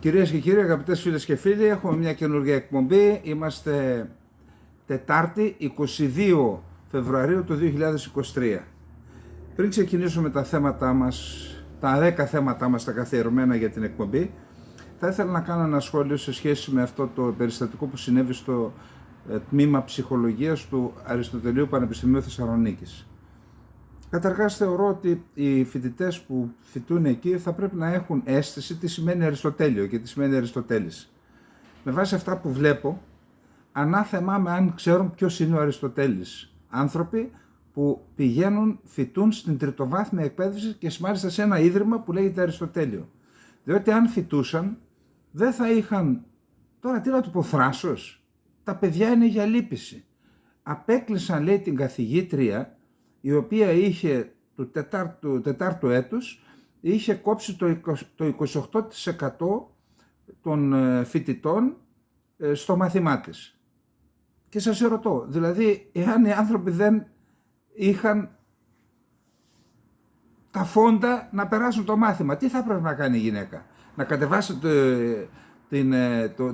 Κυρίες και κύριοι, αγαπητές φίλες και φίλοι, έχουμε μια καινούργια εκπομπή. Είμαστε Τετάρτη 22 Φεβρουαρίου του 2023. Πριν ξεκινήσουμε τα θέματα μας, τα 10 θέματα μας τα καθιερωμένα για την εκπομπή, θα ήθελα να κάνω ένα σχόλιο σε σχέση με αυτό το περιστατικό που συνέβη στο τμήμα ψυχολογίας του Αριστοτελείου Πανεπιστημίου Θεσσαλονίκης. Καταρχάς θεωρώ ότι οι φοιτητές που φοιτούν εκεί θα πρέπει να έχουν αίσθηση τι σημαίνει Αριστοτέλειο και τι σημαίνει Αριστοτέλης. Με βάση αυτά που βλέπω, ανάθεμά με αν ξέρουν ποιος είναι ο Αριστοτέλης. Άνθρωποι που πηγαίνουν, φοιτούν στην τριτοβάθμια εκπαίδευση και μάλιστα σε ένα ίδρυμα που λέγεται Αριστοτέλειο. Διότι αν φοιτούσαν, δεν θα είχαν, τώρα τι να του πω, θράσος. Τα παιδιά είναι για λύπηση. Απέκλεισαν, λέει, την καθηγήτρια, η οποία είχε του τετάρτου έτους, είχε κόψει το 28% των φοιτητών στο μάθημά της. Και σας ερωτώ, δηλαδή, εάν οι άνθρωποι δεν είχαν τα φόντα να περάσουν το μάθημα, τι θα πρέπει να κάνει η γυναίκα? Να κατεβάσει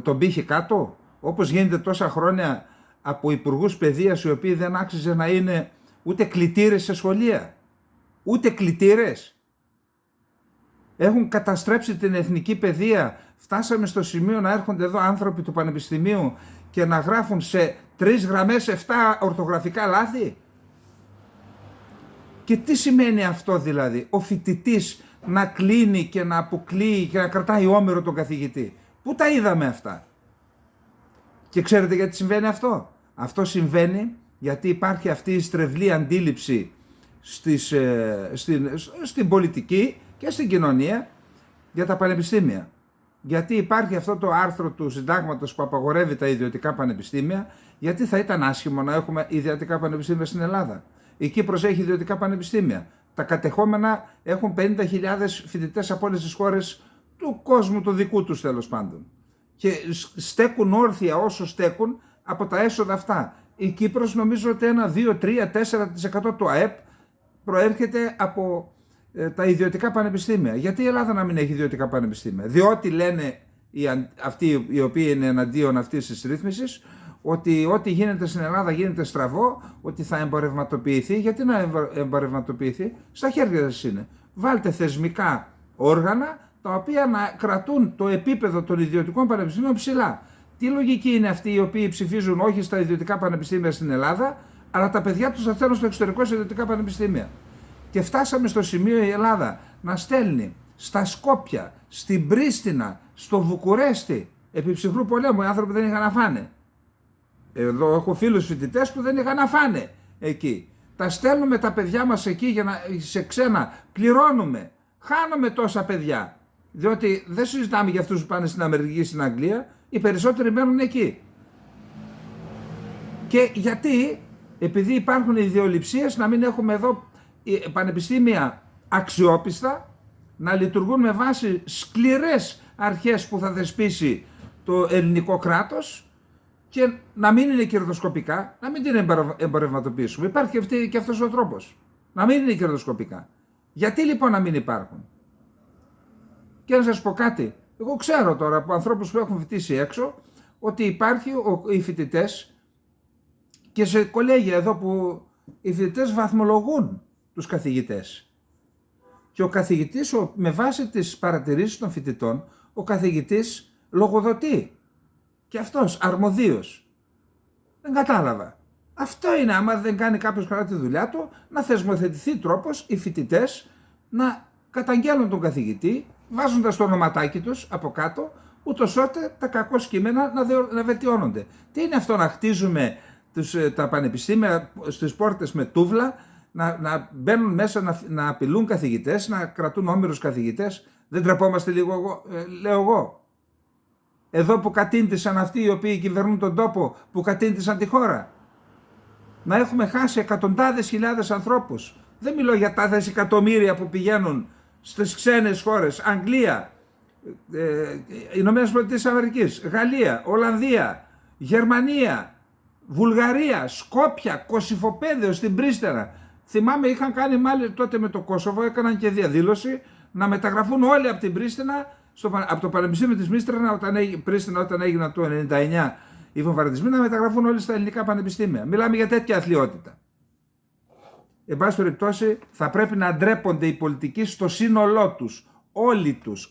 τον πύχη κάτω, όπως γίνεται τόσα χρόνια από υπουργούς παιδείας, οι οποίοι δεν άξιζε να είναι ούτε κλητήρες σε σχολεία, ούτε κλητήρες. Έχουν καταστρέψει την εθνική παιδεία. Φτάσαμε στο σημείο να έρχονται εδώ άνθρωποι του Πανεπιστημίου και να γράφουν σε 3 γραμμές 7 ορθογραφικά λάθη. Και τι σημαίνει αυτό δηλαδή? Ο φοιτητής να κλείνει και να αποκλείει και να κρατάει όμηρο τον καθηγητή. Πού τα είδαμε αυτά? Και ξέρετε γιατί συμβαίνει αυτό? Αυτό συμβαίνει γιατί υπάρχει αυτή η στρεβλή αντίληψη στην πολιτική και στην κοινωνία για τα πανεπιστήμια. Γιατί υπάρχει αυτό το άρθρο του συντάγματος που απαγορεύει τα ιδιωτικά πανεπιστήμια, γιατί θα ήταν άσχημο να έχουμε ιδιωτικά πανεπιστήμια στην Ελλάδα. Η Κύπρος έχει ιδιωτικά πανεπιστήμια. Τα κατεχόμενα έχουν 50.000 φοιτητές από όλες τις χώρες του κόσμου, του δικού τους τέλος πάντων. Και στέκουν όρθια όσο στέκουν από τα έσοδα αυτά. Η Κύπρος νομίζω ότι 1, 2, 3, 4% του ΑΕΠ προέρχεται από τα ιδιωτικά πανεπιστήμια. Γιατί η Ελλάδα να μην έχει ιδιωτικά πανεπιστήμια? Διότι λένε αυτοί οι οποίοι είναι εναντίον αυτής της ρύθμισης, ότι ό,τι γίνεται στην Ελλάδα γίνεται στραβό, ότι θα εμπορευματοποιηθεί. Γιατί να εμπορευματοποιηθεί? Στα χέρια σας είναι. Βάλτε θεσμικά όργανα τα οποία να κρατούν το επίπεδο των ιδιωτικών πανεπιστήμιων ψηλά. Τι λογική είναι αυτοί οι οποίοι ψηφίζουν όχι στα ιδιωτικά πανεπιστήμια στην Ελλάδα, αλλά τα παιδιά τους θα στέλνουν στο εξωτερικό σε ιδιωτικά πανεπιστήμια? Και φτάσαμε στο σημείο η Ελλάδα να στέλνει στα Σκόπια, στην Πρίστινα, στο Βουκουρέστι, επί ψυχρού πολέμου. Οι άνθρωποι δεν είχαν να φάνε. Εδώ έχω φίλους φοιτητές που δεν είχαν να φάνε εκεί. Τα στέλνουμε τα παιδιά μας εκεί για σε ξένα, πληρώνουμε. Χάνουμε τόσα παιδιά. Διότι δεν συζητάμε για αυτούς που πάνε στην Αμερική, στην Αγγλία, οι περισσότεροι μένουν εκεί. Και γιατί? Επειδή υπάρχουν ιδεολειψίες να μην έχουμε εδώ πανεπιστήμια αξιόπιστα, να λειτουργούν με βάση σκληρές αρχές που θα θεσπίσει το ελληνικό κράτος και να μην είναι κερδοσκοπικά, να μην την εμπορευματοποιήσουμε. Υπάρχει και αυτός ο τρόπος. Να μην είναι κερδοσκοπικά. Γιατί λοιπόν να μην υπάρχουν? Και να σας πω κάτι, εγώ ξέρω τώρα από ανθρώπους που έχουν φοιτήσει έξω ότι υπάρχει οι φοιτητές και σε κολέγια εδώ που οι φοιτητές βαθμολογούν τους καθηγητές. Και ο καθηγητής με βάση τις παρατηρήσεις των φοιτητών, ο καθηγητής λογοδοτεί. Και αυτός αρμοδίος. Δεν κατάλαβα. Αυτό είναι, άμα δεν κάνει κάποιος καλά τη δουλειά του, να θεσμοθετηθεί τρόπος οι φοιτητές να καταγγέλνουν τον καθηγητή, βάζοντας το ονοματάκι τους από κάτω, ούτως ώστε τα κακό κείμενα να βελτιώνονται. Τι είναι αυτό να χτίζουμε τα πανεπιστήμια στις πόρτες με τούβλα, να μπαίνουν μέσα να απειλούν καθηγητές, να κρατούν όμηρους καθηγητές? Δεν τρεπόμαστε λίγο, λέω εγώ? Εδώ που κατήντησαν αυτοί οι οποίοι κυβερνούν τον τόπο, που κατήντησαν τη χώρα. Να έχουμε χάσει εκατοντάδες χιλιάδες ανθρώπους. Δεν μιλώ για τα δισεκατομμύρια που πηγαίνουν στις ξένες χώρες, Αγγλία, Ηνωμένες Πολιτείες Αμερικής, Γαλλία, Ολλανδία, Γερμανία, Βουλγαρία, Σκόπια, Κωσυφοπαίδιο, στην Πρίστινα. Θυμάμαι είχαν κάνει μάλλον τότε με το Κόσοβο, έκαναν και διαδήλωση να μεταγραφούν όλοι από την Πρίστινα Από το Πανεπιστήμιο της Πρίστινα όταν έγιναν το 1999 οι βομβαρδισμοί να μεταγραφούν όλοι στα ελληνικά πανεπιστήμια. Μιλάμε για τέτοια αθλιότητα. Εν πάση περιπτώσει, θα πρέπει να ντρέπονται οι πολιτικοί στο σύνολό τους.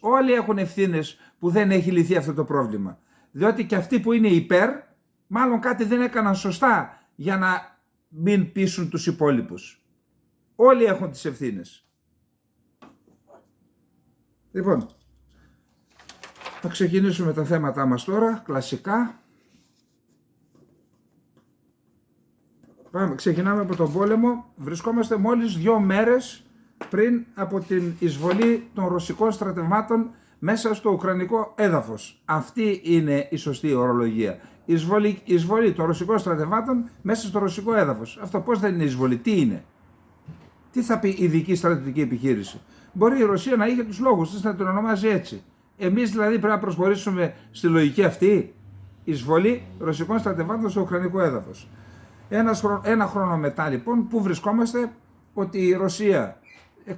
Όλοι έχουν ευθύνες που δεν έχει λυθεί αυτό το πρόβλημα. Διότι και αυτοί που είναι υπέρ, μάλλον κάτι δεν έκαναν σωστά για να μην πείσουν τους υπόλοιπους. Όλοι έχουν τις ευθύνες. Λοιπόν, θα ξεκινήσουμε τα θέματά μας τώρα, κλασικά. Ξεκινάμε από τον πόλεμο. Βρισκόμαστε μόλις 2 μέρες πριν από την εισβολή των ρωσικών στρατευμάτων μέσα στο ουκρανικό έδαφος. Αυτή είναι η σωστή ορολογία. Εισβολή των ρωσικών στρατευμάτων μέσα στο ρωσικό έδαφος. Αυτό πώς δεν είναι εισβολή, τι είναι? Τι θα πει ειδική στρατιωτική επιχείρηση? Μπορεί η Ρωσία να είχε τους λόγους της να την ονομάζει έτσι. Εμείς δηλαδή πρέπει να προσχωρήσουμε στη λογική αυτή? Εισβολή ρωσικών στρατευμάτων στο ουκρανικό έδαφος. Ένα χρόνο μετά λοιπόν, που βρισκόμαστε? Ότι η Ρωσία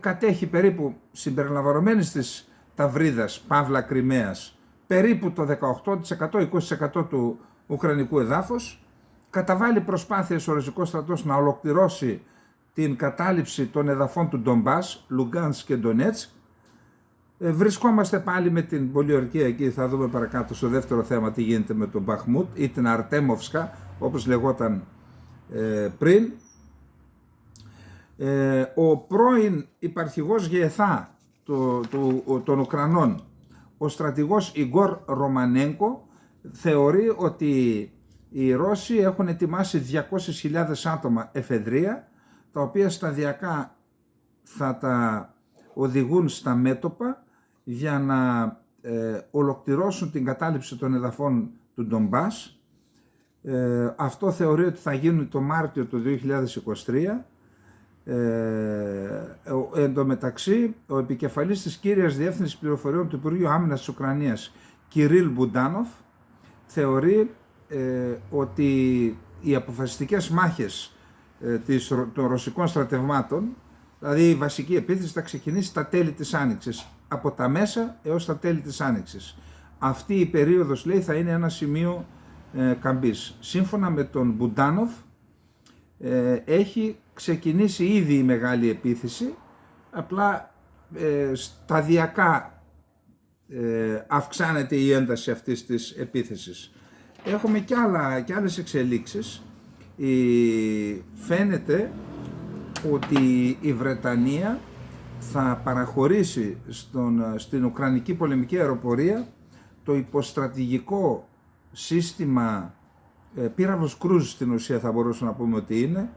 κατέχει περίπου, συμπεριλαμβανομένης της Ταυρίδας, Παύλα Κριμαίας, περίπου το 18%-20% του ουκρανικού εδάφους. Καταβάλει προσπάθειες ο ρωσικός στρατός να ολοκληρώσει την κατάληψη των εδαφών του Ντομπάς, Λουγκάνσκ και Ντονέτσκ. Βρισκόμαστε πάλι με την πολιορκία εκεί, θα δούμε παρακάτω στο δεύτερο θέμα τι γίνεται με τον Μπαχμούτ ή την Αρτέμοφσκα, όπως λεγόταν πριν. Ο πρώην υπαρχηγός ΓΕΘΑ των Ουκρανών, ο στρατηγός Ιγκόρ Ρωμανέγκο, θεωρεί ότι οι Ρώσοι έχουν ετοιμάσει 200.000 άτομα εφεδρεία, τα οποία σταδιακά θα τα οδηγούν στα μέτωπα για να ολοκληρώσουν την κατάληψη των εδαφών του Ντομπάς. Αυτό θεωρεί ότι θα γίνει το Μάρτιο του 2023. Εν τω μεταξύ, ο επικεφαλής της κύριας διεύθυνσης πληροφοριών του Υπουργείου Άμυνας της Ουκρανίας, Κυρίλ Μπουντάνοφ, θεωρεί ότι οι αποφασιστικές μάχες των ρωσικών στρατευμάτων, δηλαδή η βασική επίθεση, θα ξεκινήσει στα τέλη της Άνοιξης, από τα μέσα έως τα τέλη της Άνοιξης. Αυτή η περίοδος, λέει, θα είναι ένα σημείο καμπής. Σύμφωνα με τον Μπουντάνοφ, έχει ξεκινήσει ήδη η μεγάλη επίθεση, απλά σταδιακά αυξάνεται η ένταση αυτής της επίθεσης. Έχουμε και άλλες εξελίξεις. Φαίνεται ότι η Βρετανία θα παραχωρήσει στην Ουκρανική πολεμική αεροπορία το υποστρατηγικό σύστημα πύραυλος Cruise, στην ουσία θα μπορούσαμε να πούμε ότι είναι,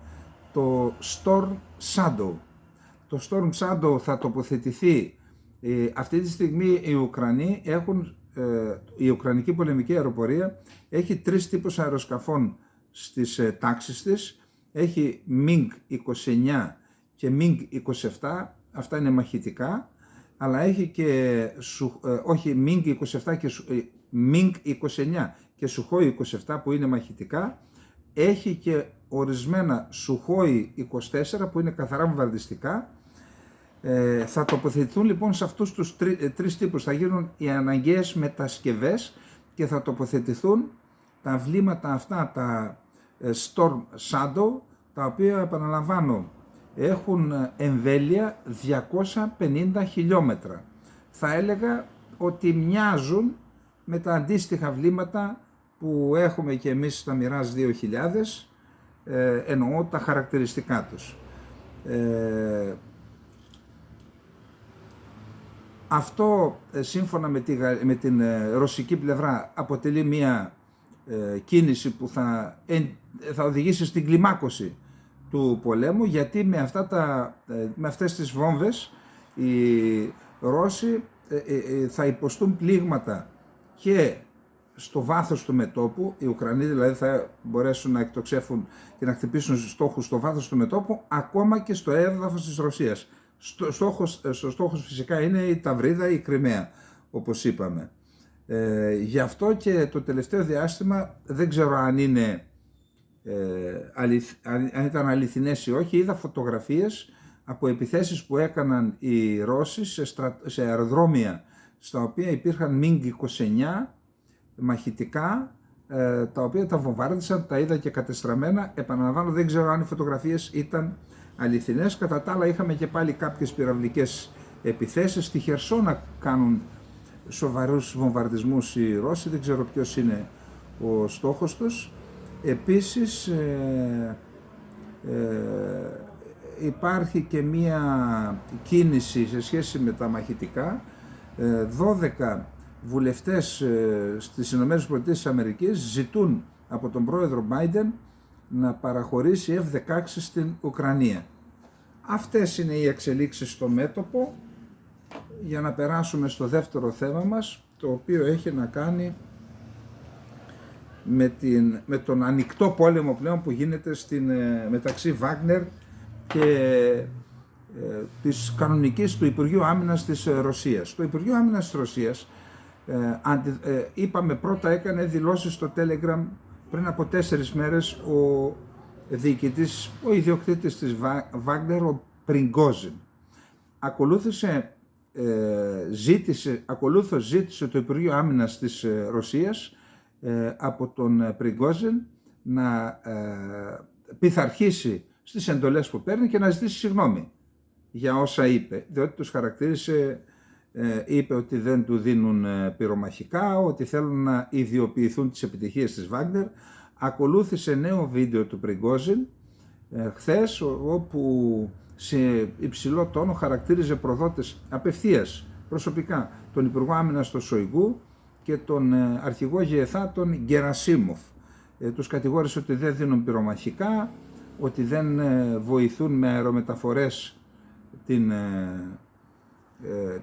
το Storm Shadow. Το Storm Shadow θα τοποθετηθεί. Αυτή τη στιγμή η Ουκρανική πολεμική αεροπορία έχει 3 τύπους αεροσκαφών στις τάξεις της. Έχει MiG-29 και MiG-27, αυτά είναι μαχητικά, αλλά έχει και MiG-27 και MiG-29 και Sukhoi 27 που είναι μαχητικά. Έχει και ορισμένα Sukhoi 24 που είναι καθαρά βομβαρδιστικά. Θα τοποθετηθούν λοιπόν σε αυτούς τους 3 τύπους, θα γίνουν οι αναγκαίες μετασκευές και θα τοποθετηθούν τα βλήματα αυτά, τα Storm Shadow, τα οποία, επαναλαμβάνω, έχουν εμβέλεια 250 χιλιόμετρα. Θα έλεγα ότι μοιάζουν με τα αντίστοιχα βλήματα που έχουμε και εμείς στα Mirage 2000, εννοώ τα χαρακτηριστικά τους. Αυτό, σύμφωνα με την ρωσική πλευρά, αποτελεί μια κίνηση που θα οδηγήσει στην κλιμάκωση του πολέμου, γιατί με αυτές τις βόμβες οι Ρώσοι θα υποστούν πλήγματα και στο βάθος του μετώπου. Οι Ουκρανοί δηλαδή θα μπορέσουν να εκτοξεύουν και να χτυπήσουν στόχους στο βάθος του μετώπου, ακόμα και στο έδαφος της Ρωσίας. Στόχος φυσικά είναι η Ταυρίδα ή η Κριμαία, όπως είπαμε. Γι' αυτό και το τελευταίο διάστημα, δεν ξέρω αν ήταν αληθινές ή όχι, είδα φωτογραφίες από επιθέσεις που έκαναν οι Ρώσοι σε αεροδρόμια στα οποία υπήρχαν MiG-29 μαχητικά, τα οποία τα βομβάρδισαν, τα είδα και κατεστραμμένα. Επαναλαμβάνω, δεν ξέρω αν οι φωτογραφίες ήταν αληθινές. Κατά τα άλλα είχαμε και πάλι κάποιες πυραυλικές επιθέσεις. Στη Χερσόνα κάνουν σοβαρούς βομβαρδισμούς οι Ρώσοι, δεν ξέρω ποιος είναι ο στόχος τους. Επίσης υπάρχει και μία κίνηση σε σχέση με τα μαχητικά. 12 βουλευτές στις ΗΠΑ ζητούν από τον πρόεδρο Biden να παραχωρήσει F-16 στην Ουκρανία. Αυτές είναι οι εξελίξεις στο μέτωπο. Για να περάσουμε στο δεύτερο θέμα μας, το οποίο έχει να κάνει με τον ανοιχτό πόλεμο πλέον που γίνεται μεταξύ Βάγνερ και της κανονικής του Υπουργείου Άμυνας της Ρωσίας. Το Υπουργείο Άμυνας της Ρωσίας, είπαμε πρώτα, έκανε δηλώσεις στο Telegram πριν από 4 μέρες ο διοικητής, ο ιδιοκτήτης της Βάγνερ, ο Πριγκόζιν. Ζήτησε το Υπουργείο Άμυνας της Ρωσίας από τον Πριγκόζιν να πειθαρχήσει στις εντολές που παίρνει και να ζητήσει συγγνώμη για όσα είπε, διότι τους χαρακτήρισε, είπε ότι δεν του δίνουν πυρομαχικά, ότι θέλουν να ιδιοποιηθούν τις επιτυχίες της Βάγνερ. Ακολούθησε νέο βίντεο του Πριγκόζιν χθες, όπου σε υψηλό τόνο χαρακτήριζε προδότες απευθείας προσωπικά τον Υπουργό Άμυνας τον Σοϊγκού και τον αρχηγό ΓΕΘΑ τον Γκερασίμοφ. Τους κατηγόρησε ότι δεν δίνουν πυρομαχικά, ότι δεν βοηθούν με αερομεταφορές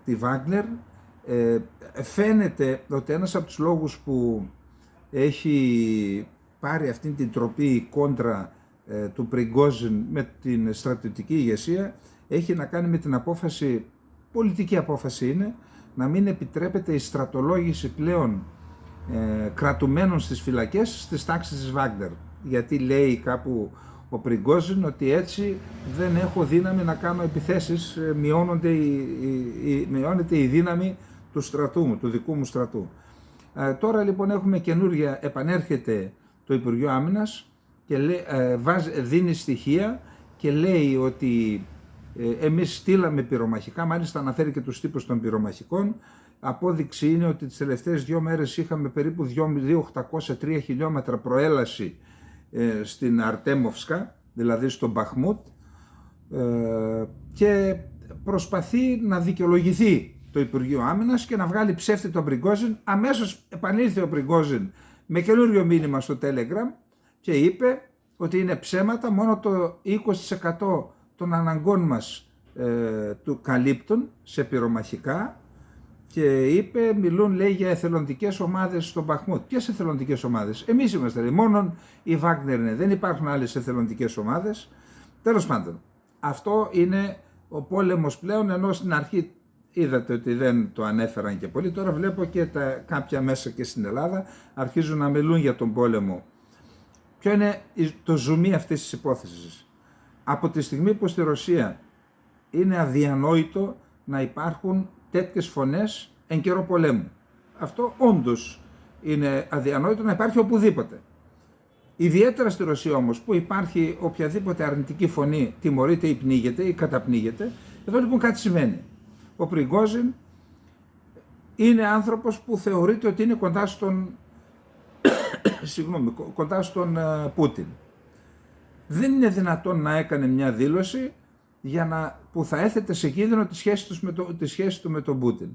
τη Βάγνερ. Φαίνεται ότι ένας από τους λόγους που έχει πάρει αυτήν την τροπή κόντρα του Πριγκόζιν με την στρατιωτική ηγεσία έχει να κάνει με την απόφαση, πολιτική απόφαση είναι, να μην επιτρέπεται η στρατολόγηση πλέον κρατουμένων στις φυλακές στις τάξεις της Βάγνερ. Γιατί λέει κάπου ο Πριγκόζιν ότι έτσι δεν έχω δύναμη να κάνω επιθέσεις, μειώνεται η δύναμη του στρατού μου, του δικού μου στρατού. Τώρα λοιπόν έχουμε καινούρια, επανέρχεται το Υπουργείο Άμυνας και δίνει στοιχεία και λέει ότι εμείς στείλαμε πυρομαχικά, μάλιστα αναφέρει και τους τύπους των πυρομαχικών. Απόδειξη είναι ότι τις τελευταίες 2 μέρες είχαμε περίπου 2.803 χιλιόμετρα προέλαση στην Αρτέμοφσκα, δηλαδή στο Μπαχμούτ, και προσπαθεί να δικαιολογηθεί το Υπουργείο Άμυνας και να βγάλει ψεύτη τον Πριγκόζιν. Αμέσως επανήλθε ο Πριγκόζιν με καινούριο μήνυμα στο Telegram και είπε ότι είναι ψέματα, μόνο το 20% των αναγκών μας του καλύπτουν σε πυρομαχικά, και είπε, μιλούν λέει για εθελοντικές ομάδες στο Μπαχμούτ. Ποιες εθελοντικές ομάδες? Εμείς είμαστε, λέει, μόνον η Βάγνερ είναι, δεν υπάρχουν άλλες εθελοντικές ομάδες. Τέλος πάντων, αυτό είναι ο πόλεμος πλέον, ενώ στην αρχή είδατε ότι δεν το ανέφεραν και πολύ. Τώρα βλέπω και κάποια μέσα και στην Ελλάδα αρχίζουν να μιλούν για τον πόλεμο. Ποιο είναι το ζουμί αυτής της υπόθεσης? Από τη στιγμή που στη Ρωσία είναι αδιανόητο να υπάρχουν τέτοιες φωνές εν καιρό πολέμου. Αυτό όντως είναι αδιανόητο να υπάρχει οπουδήποτε. Ιδιαίτερα στη Ρωσία όμως, που υπάρχει οποιαδήποτε αρνητική φωνή τιμωρείται ή πνίγεται ή καταπνίγεται. Εδώ λοιπόν κάτι συμβαίνει. Ο Πριγκόζιν είναι άνθρωπος που θεωρείται ότι είναι κοντά στον Πούτιν. Δεν είναι δυνατόν να έκανε μια δήλωση που θα έθετε σε κίνδυνο τη σχέση του με τον Πούτιν.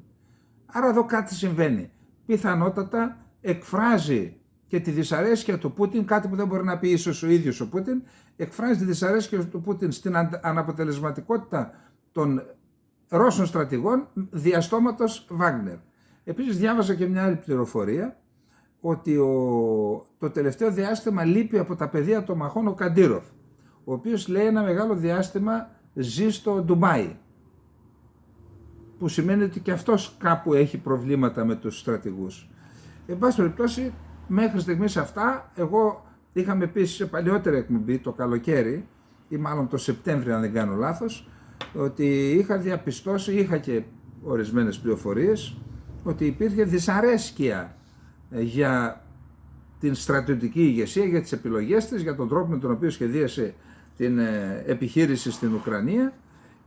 Άρα εδώ κάτι συμβαίνει. Πιθανότατα εκφράζει και τη δυσαρέσκεια του Πούτιν, κάτι που δεν μπορεί να πει ίσως ο ίδιος ο Πούτιν, εκφράζει τη δυσαρέσκεια του Πούτιν στην αναποτελεσματικότητα των Ρώσων στρατηγών διαστόματος Βάγνερ. Επίσης διάβαζα και μια άλλη πληροφορία, ότι το τελευταίο διάστημα λείπει από τα πεδία των μαχών ο Καντήροφ, ο οποίος λέει ένα μεγάλο διάστημα ζει στο Ντουμπάι, που σημαίνει ότι και αυτός κάπου έχει προβλήματα με τους στρατηγούς. Εν πάση περιπτώσει, μέχρι στιγμής αυτά, εγώ είχαμε πει σε παλιότερη εκπομπή το καλοκαίρι, ή μάλλον το Σεπτέμβριο αν δεν κάνω λάθος, ότι είχα διαπιστώσει, είχα και ορισμένες πληροφορίες, ότι υπήρχε δυσαρέσκεια για την στρατιωτική ηγεσία, για τις επιλογές της, για τον τρόπο με τον οποίο σχεδίασε την επιχείρηση στην Ουκρανία.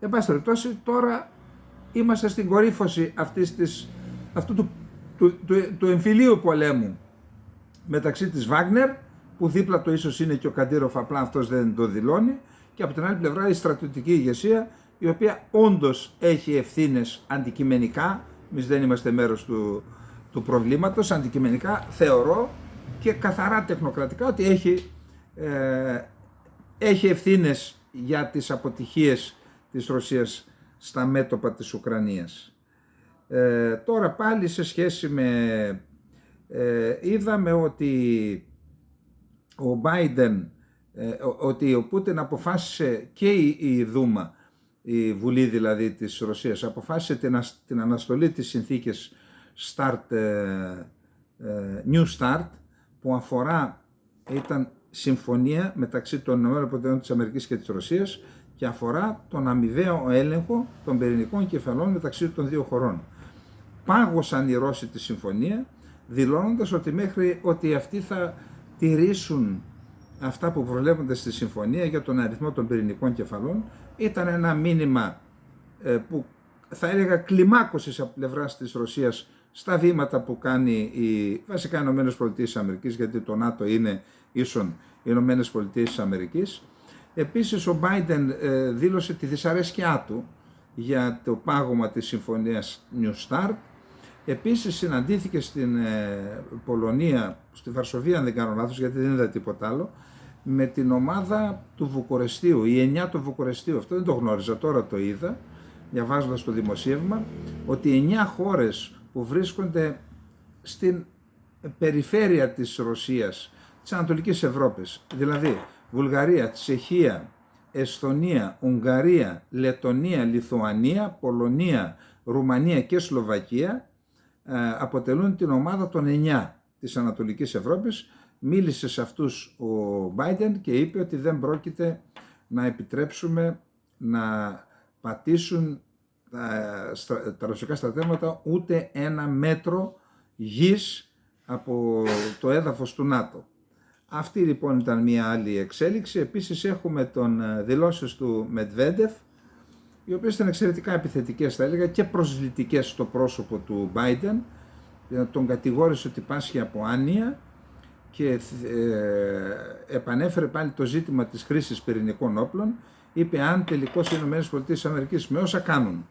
Εν πάση περιπτώσει, τώρα είμαστε στην κορύφωση αυτού του εμφυλίου πολέμου μεταξύ της Βάγνερ, που δίπλα το ίσως είναι και ο Καντήροφ, απλά αυτός δεν το δηλώνει, και από την άλλη πλευρά η στρατιωτική ηγεσία, η οποία όντως έχει ευθύνες αντικειμενικά. Εμείς δεν είμαστε μέρος του προβλήματος, αντικειμενικά θεωρώ και καθαρά τεχνοκρατικά ότι έχει ευθύνες για τις αποτυχίες της Ρωσίας στα μέτωπα της Ουκρανίας. Τώρα πάλι σε σχέση με... είδαμε ότι ο Biden, ότι ο Πούτιν αποφάσισε, και η Δούμα, η Βουλή δηλαδή της Ρωσίας, αποφάσισε την αναστολή της συνθήκης New Start, που ήταν συμφωνία μεταξύ των ΗΠΑ και της Ρωσίας και αφορά τον αμοιβαίο έλεγχο των πυρηνικών κεφαλών μεταξύ των δύο χωρών. Πάγωσαν οι Ρώσοι τη συμφωνία, δηλώνοντας ότι αυτοί θα τηρήσουν αυτά που προβλέπονται στη συμφωνία για τον αριθμό των πυρηνικών κεφαλών. Ήταν ένα μήνυμα που θα έλεγα κλιμάκωσης από πλευράς της Ρωσίας στα βήματα που κάνει βασικά οι Ηνωμένες Πολιτείες της Αμερικής, γιατί το ΝΑΤΟ είναι ίσον οι Ηνωμένες Πολιτείες της Αμερικής. Επίσης ο Biden δήλωσε τη δυσαρέσκειά του για το πάγωμα της συμφωνίας New Start. Επίσης συναντήθηκε στην Πολωνία, στη Βαρσοβία αν δεν κάνω λάθος, γιατί δεν είδα τίποτα άλλο, με την ομάδα του Βουκουρεστίου, η 9 του Βουκουρεστίου. Αυτό δεν το γνώριζα, τώρα το είδα, διαβάζοντας το δημοσίευμα, ότι 9 χώρες που βρίσκονται στην περιφέρεια της Ρωσίας, της Ανατολικής Ευρώπης, δηλαδή Βουλγαρία, Τσεχία, Εσθονία, Ουγγαρία, Λετονία, Λιθουανία, Πολωνία, Ρουμανία και Σλοβακία, αποτελούν την ομάδα των 9 της Ανατολικής Ευρώπης. Μίλησε σε αυτούς ο Biden και είπε ότι δεν πρόκειται να επιτρέψουμε να πατήσουν τα ρωσικά στρατεύματα ούτε ένα μέτρο γης από το έδαφος του ΝΑΤΟ. Αυτή λοιπόν ήταν μια άλλη εξέλιξη. Επίσης έχουμε δηλώσεις του Μετβέντεφ, οι οποίες ήταν εξαιρετικά επιθετικές θα έλεγα και προσβλητικές στο πρόσωπο του Biden. Τον κατηγόρησε ότι πάσχει από άνοια και επανέφερε πάλι το ζήτημα της χρήσης πυρηνικών όπλων. Είπε αν τελικώς οι ΗΠΑ με όσα κάνουν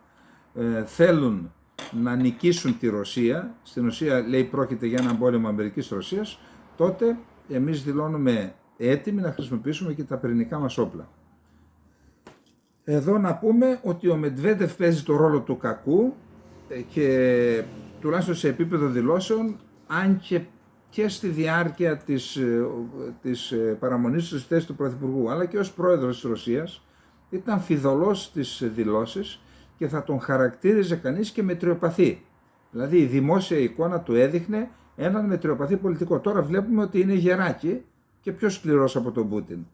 θέλουν να νικήσουν τη Ρωσία, στην ουσία λέει πρόκειται για έναν πόλεμο Αμερικής-Ρωσίας, τότε εμείς δηλώνουμε έτοιμοι να χρησιμοποιήσουμε και τα πυρηνικά μας όπλα. Εδώ να πούμε ότι ο Μετβέντεφ παίζει το ρόλο του κακού και τουλάχιστον σε επίπεδο δηλώσεων, αν και στη διάρκεια της παραμονής της θέσης του Πρωθυπουργού, αλλά και ως πρόεδρος της Ρωσίας, ήταν φιδωλός στις δηλώσεις και θα τον χαρακτήριζε κανείς και μετριοπαθή. Δηλαδή η δημόσια εικόνα του έδειχνε έναν μετριοπαθή πολιτικό. Τώρα βλέπουμε ότι είναι γεράκι και πιο σκληρός από τον Πούτιν.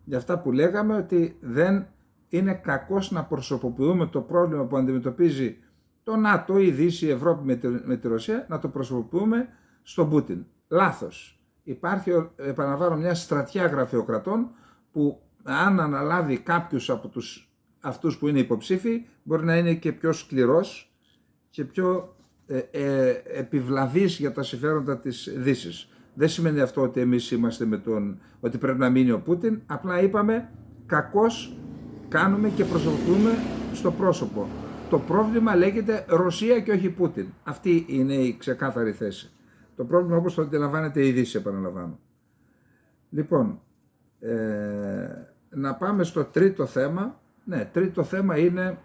Για αυτά που λέγαμε, ότι δεν είναι κακός να προσωποποιούμε το πρόβλημα που αντιμετωπίζει το ΝΑΤΟ, η Δύση, η Ευρώπη με τη Ρωσία, να το προσωποποιούμε στον Πούτιν. Λάθος. Υπάρχει, επαναλαμβάνω, μια στρατιά γραφειοκρατών που αν αναλάβει κάποιους από αυτούς που είναι υποψήφοι, μπορεί να είναι και πιο σκληρός και πιο επιβλαβής για τα συμφέροντα της Δύσης. Δεν σημαίνει αυτό ότι εμείς είμαστε ότι πρέπει να μείνει ο Πούτιν, απλά είπαμε κακώς κάνουμε και προσωποποιούμε στο πρόσωπο. Το πρόβλημα λέγεται Ρωσία και όχι Πούτιν. Αυτή είναι η ξεκάθαρη θέση. Το πρόβλημα όπως το αντιλαμβάνεται η Δύση, επαναλαμβάνω. Λοιπόν, να πάμε στο τρίτο θέμα. Ναι, τρίτο θέμα είναι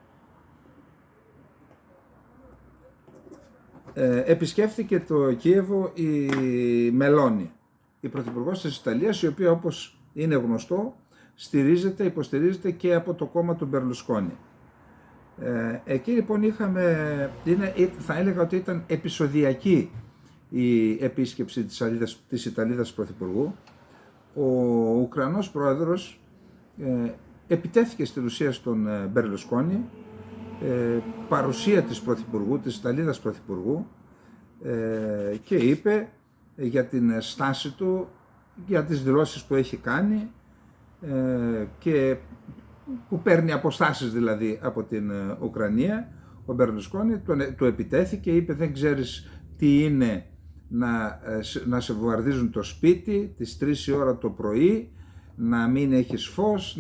επισκέφθηκε το Κίεβο η Μελώνη, η πρωθυπουργός της Ιταλίας, η οποία όπως είναι γνωστό υποστηρίζεται και από το κόμμα του Μπερλουσκόνη. Εκεί λοιπόν θα έλεγα ότι ήταν επεισοδιακή η επίσκεψη της Ιταλίδας πρωθυπουργού. Ο Ουκρανός πρόεδρος επιτέθηκε στη ουσία στον Μπερλουσκόνη παρουσία της Πρωθυπουργού, της Ιταλίδας Πρωθυπουργού, και είπε για την στάση του, για τις δηλώσεις που έχει κάνει και που παίρνει αποστάσεις δηλαδή από την Ουκρανία. Ο Μπερλουσκόνη του επιτέθηκε, είπε δεν ξέρεις τι είναι να σε βομβαρδίζουν το σπίτι τις 3 η ώρα το πρωί, να μην έχεις φως,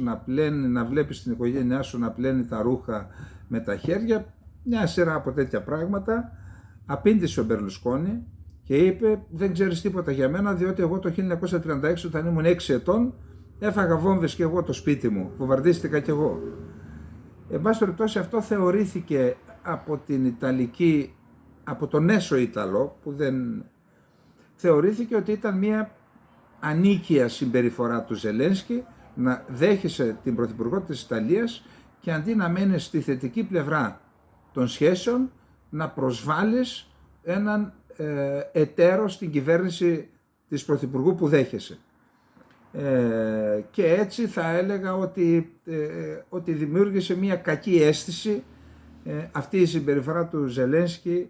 να βλέπεις την οικογένειά σου να πλένει τα ρούχα με τα χέρια, μια σειρά από τέτοια πράγματα. Απήντησε ο Μπερλουσκόνη και είπε δεν ξέρεις τίποτα για μένα, διότι εγώ το 1936 όταν ήμουν 6 ετών έφαγα βόμβες και εγώ το σπίτι μου, βομβαρδίστηκα κι εγώ. Εν πάση περιπτώσει αυτό θεωρήθηκε από την Ιταλική, από τον έσω Ιταλό, που δεν θεωρήθηκε ότι ήταν μια ανίκεια συμπεριφορά του Ζελένσκι, να δέχεσαι την Πρωθυπουργό της Ιταλίας και αντί να μένεις στη θετική πλευρά των σχέσεων, να προσβάλλεις έναν εταίρο στην κυβέρνηση της Πρωθυπουργού που δέχεσαι. Και έτσι θα έλεγα ότι δημιούργησε μια κακή αίσθηση αυτή η συμπεριφορά του Ζελένσκι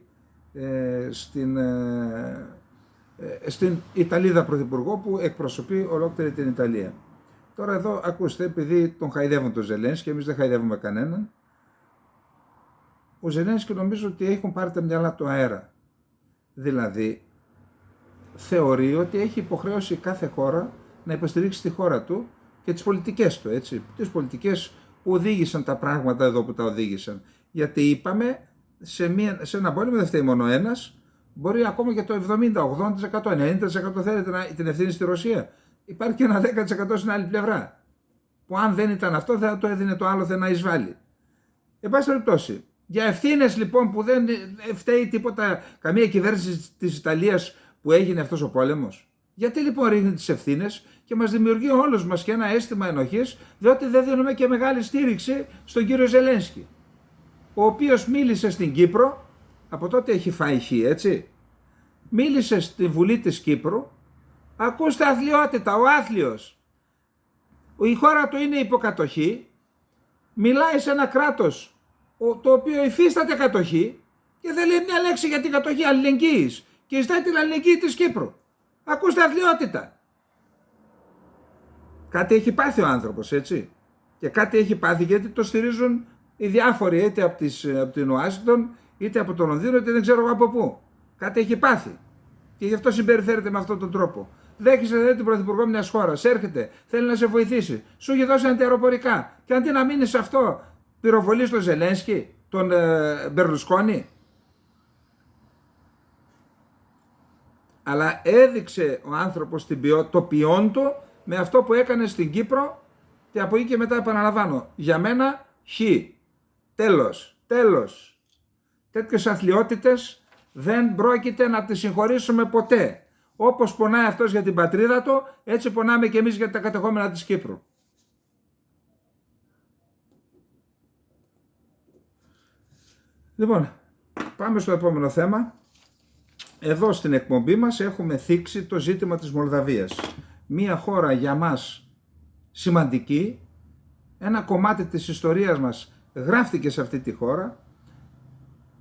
στην Ιταλίδα Πρωθυπουργό που εκπροσωπεί ολόκληρη την Ιταλία. Τώρα εδώ ακούστε, επειδή τον χαϊδεύουν τον Ζελένσκι, εμείς δεν χαϊδεύουμε κανέναν, ο Ζελένσκι νομίζω ότι έχουν πάρει τα μυαλά του αέρα. Δηλαδή θεωρεί ότι έχει υποχρέωση κάθε χώρα να υποστηρίξει τη χώρα του και τις πολιτικές του, έτσι, τις πολιτικές που οδήγησαν τα πράγματα εδώ που τα οδήγησαν. Γιατί είπαμε, σε ένα πόλεμο δεν φταίει μόνο ένας, μπορεί ακόμα και το 70, 80%, 90% θέλετε την ευθύνη στη Ρωσία. Υπάρχει και ένα 10% στην άλλη πλευρά, που αν δεν ήταν αυτό θα το έδινε το άλλο να εισβάλλει. Εν πάση περιπτώσει, για ευθύνες λοιπόν που δεν φταίει τίποτα, καμία κυβέρνηση της Ιταλίας που έγινε αυτός ο πόλεμος. Γιατί λοιπόν ρίχνει τις ευθύνες και μας δημιουργεί όλους μας και ένα αίσθημα ενοχής, διότι δεν δίνουμε και μεγάλη στήριξη στον κύριο Ζελένσκι, ο οποίος μίλησε στην Κύπρο, από τότε έχει φάει χ, έτσι, μίλησε στη Βουλή της Κύπρου, ακούστε αθλιότητα, ο άθλιος, η χώρα του είναι υποκατοχή, μιλάει σε ένα κράτος το οποίο υφίσταται κατοχή και δεν λέει μια λέξη για την κατοχή αλληλεγγύης και ζητάει την αλληλεγγύη της Κύπρου. Ακούστε αθλιότητα. Κάτι έχει πάθει ο άνθρωπος, έτσι. Και κάτι έχει πάθει γιατί το στηρίζουν οι διάφοροι, είτε από την Ουάσιγκτον, είτε από το Λονδίνο, είτε δεν ξέρω από πού. Κάτι έχει πάθει. Και γι' αυτό συμπεριφέρεται με αυτόν τον τρόπο. Δέχεσαι δηλαδή την πρωθυπουργό μιας χώρας, έρχεται, θέλει να σε βοηθήσει, σου έχει δώσει αντιαεροπορικά. Και αντί να μείνει σε αυτό, πυροβολεί τον Ζελένσκι, τον Μπερλουσκόνη. Αλλά έδειξε ο άνθρωπος το ποιόν του με αυτό που έκανε στην Κύπρο και από εκεί και μετά επαναλαμβάνω. Για μένα χ. Τέλος. Τέτοιες αθλιότητες δεν πρόκειται να τις συγχωρήσουμε ποτέ. Όπως πονάει αυτός για την πατρίδα του, έτσι πονάμε και εμείς για τα κατεχόμενα της Κύπρου. Λοιπόν, πάμε στο επόμενο θέμα. Εδώ στην εκπομπή μας έχουμε θίξει το ζήτημα της Μολδαβίας. Μία χώρα για μας σημαντική, ένα κομμάτι της ιστορίας μας γράφτηκε σε αυτή τη χώρα.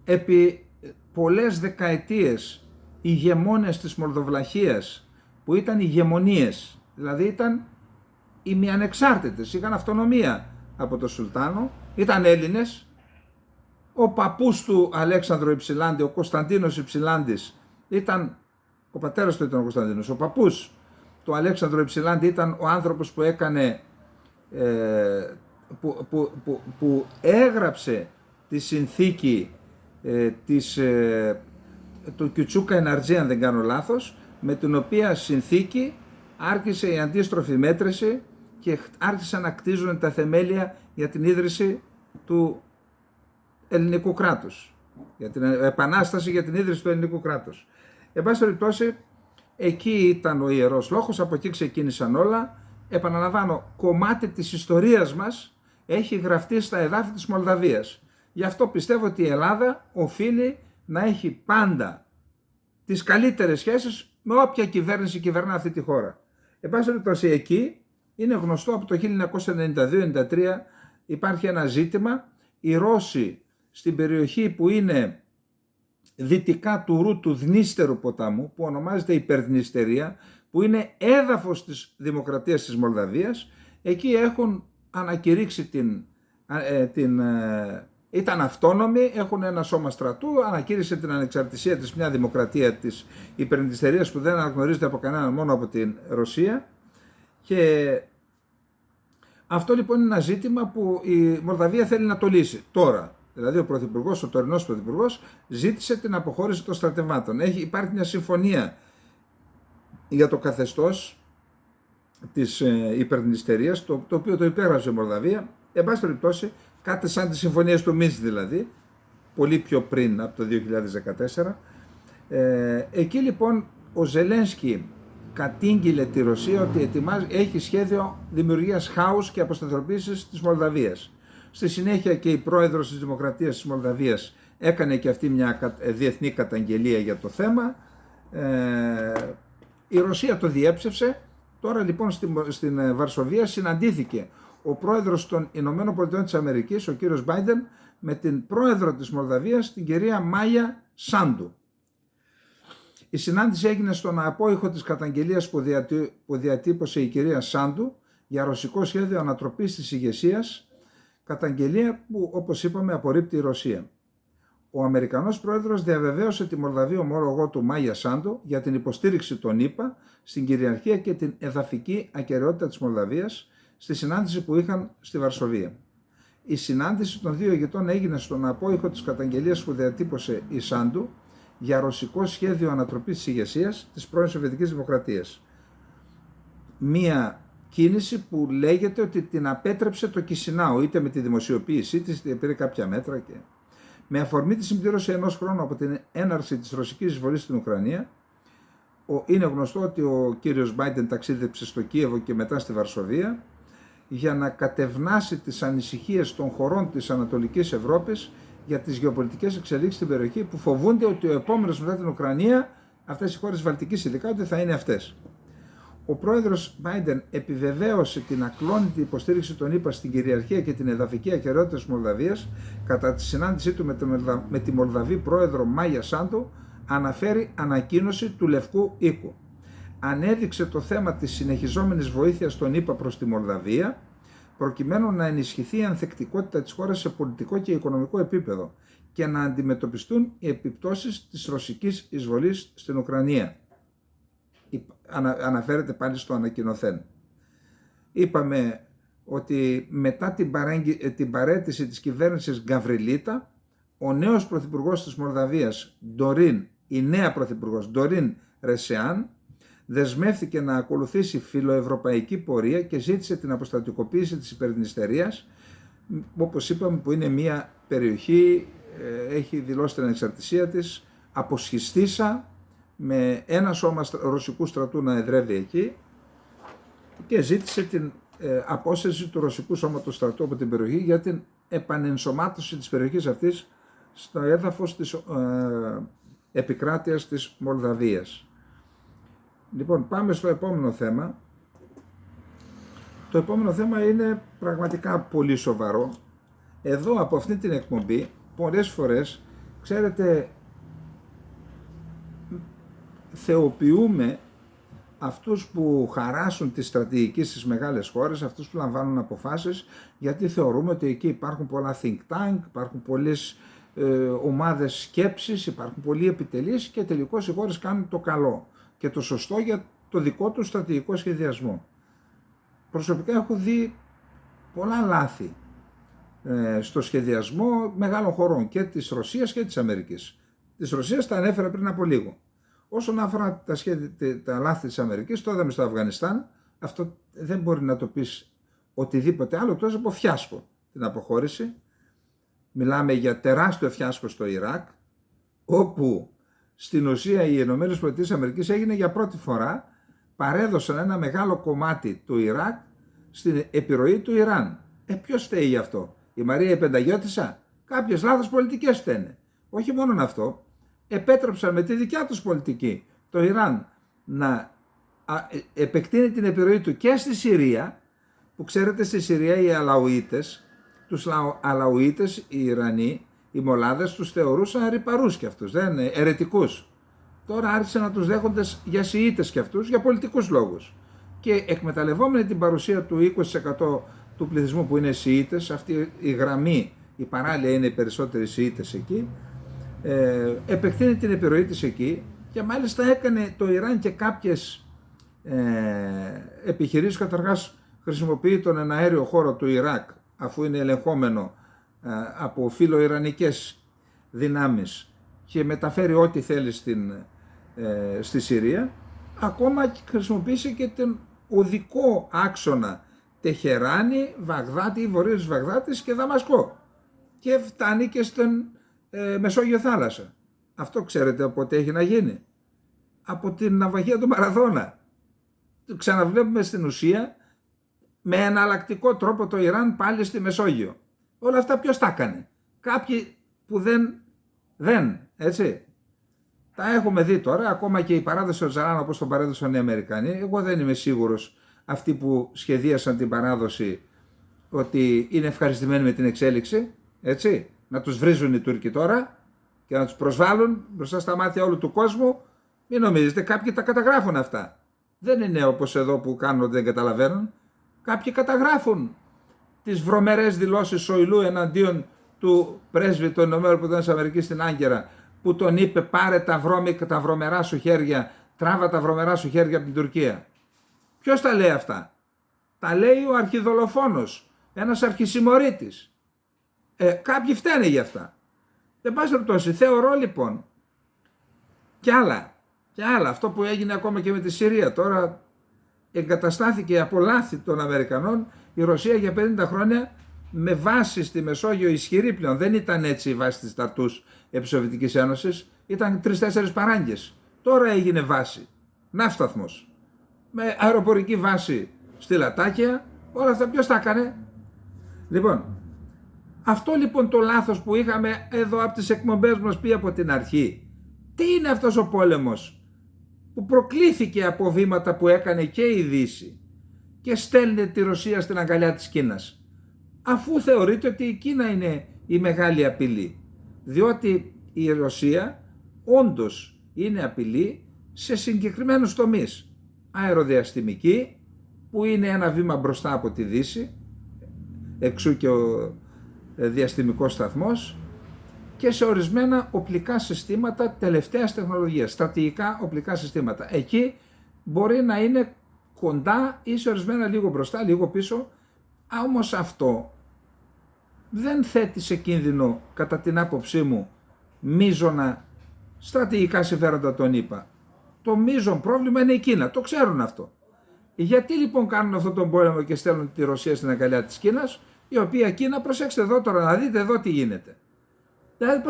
Επί πολλές δεκαετίες οι ηγεμόνες της Μολδοβλαχίας, που ήταν ηγεμονίες, δηλαδή ήταν ημιανεξάρτητες, είχαν αυτονομία από το Σουλτάνο, ήταν Έλληνες. Ο παππούς του Αλέξανδρου Υψηλάντη, ο Κωνσταντίνος Υψηλάντης, ο πατέρας του ήταν ο Κωνσταντίνος, ο παππούς του Αλέξανδρου Υψηλάντη ήταν ο άνθρωπος που έκανε, που έγραψε τη συνθήκη του Κιουτσούκα Εναρτζή, αν δεν κάνω λάθος, με την οποία συνθήκη άρχισε η αντίστροφη μέτρηση και άρχισαν να κτίζουν τα θεμέλια για την ίδρυση του ελληνικού κράτους, για την επανάσταση για την ίδρυση του ελληνικού κράτους. Εν πάση περιπτώσει, εκεί ήταν ο Ιερός Λόγος, από εκεί ξεκίνησαν όλα. Επαναλαμβάνω, κομμάτι της ιστορίας μας έχει γραφτεί στα εδάφη της Μολδαβίας. Γι' αυτό πιστεύω ότι η Ελλάδα οφείλει να έχει πάντα τις καλύτερες σχέσεις με όποια κυβέρνηση κυβερνά αυτή τη χώρα. Εν πάση περιπτώσει, εκεί είναι γνωστό από το 1992-1993 υπάρχει ένα ζήτημα. Οι Ρώσοι στην περιοχή που είναι δυτικά του Ρου του Δνίστερου ποταμού, που ονομάζεται Υπερδνηστερία, που είναι έδαφος της Δημοκρατίας της Μολδαβίας. Εκεί έχουν ανακηρύξει ήταν αυτόνομοι, έχουν ένα σώμα στρατού, ανακήρυξε την ανεξαρτησία της, μια δημοκρατία της Υπερδνηστερίας που δεν αναγνωρίζεται από κανέναν, μόνο από την Ρωσία. Και αυτό λοιπόν είναι ένα ζήτημα που η Μολδαβία θέλει να το λύσει τώρα. Δηλαδή ο Πρωθυπουργός, ο τωρινός Πρωθυπουργός, ζήτησε την αποχώρηση των στρατευμάτων. Υπάρχει μια συμφωνία για το καθεστώς της Υπερδνηστερίας, το οποίο το υπέγραψε η Μολδαβία. Εν πάση περιπτώσει, κάτι σαν τις συμφωνίες του Μίνσκ δηλαδή, πολύ πιο πριν από το 2014. Εκεί λοιπόν ο Ζελένσκι κατήγγειλε τη Ρωσία ότι έχει σχέδιο δημιουργίας χάους και αποσταθεροποίησης της Μολδαβίας. Στη συνέχεια και η πρόεδρος της Δημοκρατίας της Μολδαβίας έκανε και αυτή μια διεθνή καταγγελία για το θέμα. Η Ρωσία το διέψευσε. Τώρα λοιπόν στην Βαρσοβία συναντήθηκε ο πρόεδρος των Ηνωμένων Πολιτειών της Αμερικής, ο κύριος Μπάιντεν, με την πρόεδρο της Μολδαβίας, την κυρία Μάια Σάντου. Η συνάντηση έγινε στον απόϊχο της καταγγελίας που διατύπωσε η κυρία Σάντου για ρωσικό σχέδιο ανατροπής της ηγεσίας, καταγγελία που, όπως είπαμε, απορρίπτει η Ρωσία. Ο Αμερικανός πρόεδρος διαβεβαίωσε τη Μολδαβή ομόλογό του Μάια Σάντου για την υποστήριξη των ΗΠΑ στην κυριαρχία και την εδαφική ακεραιότητα της Μολδαβίας στη συνάντηση που είχαν στη Βαρσοβία. Η συνάντηση των δύο ηγετών έγινε στον απόϊχο της καταγγελίας που διατύπωσε η Σάντου για ρωσικό σχέδιο ανατροπής της ηγεσίας της πρώην Σοβιετικής Δημοκρατίας. Μία κίνηση που λέγεται ότι την απέτρεψε το Κισινάου, είτε με τη δημοσιοποίησή της, είτε πήρε κάποια μέτρα. Και με αφορμή τη συμπλήρωση ενός χρόνου από την έναρξη της ρωσικής εισβολής στην Ουκρανία, είναι γνωστό ότι ο κύριος Μπάιντεν ταξίδεψε στο Κίεβο και μετά στη Βαρσοβία για να κατευνάσει τις ανησυχίες των χωρών της Ανατολικής Ευρώπης για τις γεωπολιτικές εξελίξεις στην περιοχή, που φοβούνται ότι ο επόμενος μετά την Ουκρανία, αυτές οι χώρες Βαλτικής ειδικά, ότι θα είναι αυτές. Ο πρόεδρος Μπάιντεν επιβεβαίωσε την ακλόνητη υποστήριξη των ΗΠΑ στην κυριαρχία και την εδαφική ακεραιότητα της Μολδαβίας κατά τη συνάντησή του με τη Μολδαβή πρόεδρο Μάια Σάντου, αναφέρει ανακοίνωση του Λευκού Οίκου. Ανέδειξε το θέμα της συνεχιζόμενης βοήθειας των ΗΠΑ προς τη Μολδαβία, προκειμένου να ενισχυθεί η ανθεκτικότητα της χώρας σε πολιτικό και οικονομικό επίπεδο και να αντιμετωπιστούν οι επιπτώσεις της ρωσικής εισβολής στην Ουκρανία. Αναφέρεται πάλι στο ανακοινωθέν. Είπαμε ότι μετά την παραίτηση της κυβέρνησης Γκαβριλίτα, ο νέος πρωθυπουργός της Μολδαβίας, η νέα πρωθυπουργός Ντορίν Ρεσεάν, δεσμεύτηκε να ακολουθήσει φιλοευρωπαϊκή πορεία και ζήτησε την αποστατικοποίηση της Υπερδνηστερίας, όπως είπαμε, που είναι μια περιοχή, έχει δηλώσει την ανεξαρτησία της, αποσχιστήσα, με ένα σώμα ρωσικού στρατού να εδρεύει εκεί, και ζήτησε την απόσταση του ρωσικού σώματος στρατού από την περιοχή για την επανενσωμάτωση της περιοχής αυτής στο έδαφος της επικράτειας της Μολδαβίας. Λοιπόν, πάμε στο επόμενο θέμα. Το επόμενο θέμα είναι πραγματικά πολύ σοβαρό. Εδώ από αυτή την εκπομπή πολλές φορές, ξέρετε, θεοποιούμε αυτούς που χαράσουν τη στρατηγική στις μεγάλες χώρες, αυτούς που λαμβάνουν αποφάσεις, γιατί θεωρούμε ότι εκεί υπάρχουν πολλά think tank, υπάρχουν πολλές ομάδες σκέψης, υπάρχουν πολλοί επιτελείς και τελικώς οι χώρες κάνουν το καλό και το σωστό για το δικό του στρατηγικό σχεδιασμό. Προσωπικά έχω δει πολλά λάθη στο σχεδιασμό μεγάλων χωρών και της Ρωσίας και της Αμερικής. Της Ρωσίας τα ανέφερα πριν από λίγο. Όσον αφορά τα λάθη της Αμερικής, το είδαμε στο Αφγανιστάν, αυτό δεν μπορεί να το πεις οτιδήποτε άλλο εκτός από φιάσκο, την αποχώρηση. Μιλάμε για τεράστιο φιάσκο στο Ιράκ, όπου στην ουσία οι ΗΠΑ έγινε για πρώτη φορά, παρέδωσαν ένα μεγάλο κομμάτι του Ιράκ στην επιρροή του Ιράν. Ποιος φταίει γι' αυτό? Η Μαρία η Πενταγιώτισσα? Κάποιες λάθος πολιτικές φταίνε. Όχι μόνο αυτό, επέτρεψαν με τη δικιά τους πολιτική το Ιράν να επεκτείνει την επιρροή του και στη Συρία, που ξέρετε στη Συρία οι Αλαουίτες, τους Αλαουίτες οι Ιρανοί οι μολάδες τους θεωρούσαν ρυπαρούς κι αυτούς, δεν αιρετικούς. Τώρα άρχισαν να τους δέχονται για Σιήτες κι αυτούς, για πολιτικούς λόγους. Και εκμεταλλευόμενοι την παρουσία του 20% του πληθυσμού που είναι Σιήτες, αυτή η γραμμή, η παράλια είναι οι περισσότεροι Σιήτες εκεί, επεκτείνει την επιρροή της εκεί και μάλιστα έκανε το Ιράν και κάποιες επιχειρήσεις. Καταρχάς χρησιμοποιεί τον εναέριο χώρο του Ιράκ, αφού είναι ελεγχόμενο από φιλοϊρανικές δυνάμεις, και μεταφέρει ό,τι θέλει στη Συρία. Ακόμα χρησιμοποίησε και τον οδικό άξονα Τεχεράνη, Βαγδάτη, Βορείος Βαγδάτης και Δαμασκό, και φτάνει και στην Μεσόγειο θάλασσα. Αυτό ξέρετε πότε έχει να γίνει? Από την ναυαγία του Μαραδόνα. Ξαναβλέπουμε στην ουσία με εναλλακτικό τρόπο το Ιράν πάλι στη Μεσόγειο. Όλα αυτά ποιος τα έκανε? Κάποιοι που δεν, έτσι. Τα έχουμε δει τώρα, ακόμα και η παράδοση Οτζαράν όπως τον παρέδωσαν οι Αμερικανοί. Εγώ δεν είμαι σίγουρος αυτοί που σχεδίασαν την παράδοση ότι είναι ευχαριστημένοι με την εξέλιξη, έτσι. Να τους βρίζουν οι Τούρκοι τώρα και να τους προσβάλλουν μπροστά στα μάτια όλου του κόσμου. Μην νομίζετε, κάποιοι τα καταγράφουν αυτά. Δεν είναι όπως εδώ που κάνουν ότι δεν καταλαβαίνουν. Κάποιοι καταγράφουν τις βρωμερές δηλώσεις Σοηλού εναντίον του πρέσβη των ΗΠΑ στην Άγκυρα, που τον είπε πάρε τα βρωμερά σου χέρια, τράβα τα βρωμερά σου χέρια από την Τουρκία. Ποιος τα λέει αυτά? Τα λέει ο αρχιδολοφόνος, ένας αρχισημωρίτης. Κάποιοι φταίνε γι' αυτά. Δεν πάση περιπτώσει, θεωρώ λοιπόν και άλλα. Αυτό που έγινε ακόμα και με τη Συρία. Τώρα εγκαταστάθηκε από λάθη των Αμερικανών η Ρωσία για 50 χρόνια με βάση στη Μεσόγειο ισχυρή πλέον. Δεν ήταν έτσι η βάση της Ταρτούς επί Σοβιετικής Ένωσης. Ήταν 3-4 παράγκες. Τώρα έγινε βάση. Ναύσταθμος. Με αεροπορική βάση στη Λατάκια. Όλα αυτά ποιος τα έκανε? Λοιπόν, αυτό λοιπόν το λάθος που είχαμε εδώ από τις εκπομπές μας πει από την αρχή. Τι είναι αυτός ο πόλεμος που προκλήθηκε από βήματα που έκανε και η Δύση και στέλνει τη Ρωσία στην αγκαλιά της Κίνας, αφού θεωρείται ότι η Κίνα είναι η μεγάλη απειλή? Διότι η Ρωσία όντως είναι απειλή σε συγκεκριμένους τομείς. Αεροδιαστημική, που είναι ένα βήμα μπροστά από τη Δύση, εξού και ο διαστημικός σταθμός, και σε ορισμένα οπλικά συστήματα τελευταίας τεχνολογίας, στρατηγικά οπλικά συστήματα. Εκεί μπορεί να είναι κοντά ή σε ορισμένα λίγο μπροστά, λίγο πίσω, όμως αυτό δεν θέτει σε κίνδυνο, κατά την άποψή μου, μείζωνα στρατηγικά συμφέροντα των ΗΠΑ. Το μείζον πρόβλημα είναι η Κίνα, το ξέρουν αυτό. Γιατί λοιπόν κάνουν αυτόν τον πόλεμο και στέλνουν τη Ρωσία στην αγκαλιά της Κίνας, η οποία Κίνα, προσέξτε εδώ τώρα, να δείτε εδώ τι γίνεται. Δηλαδή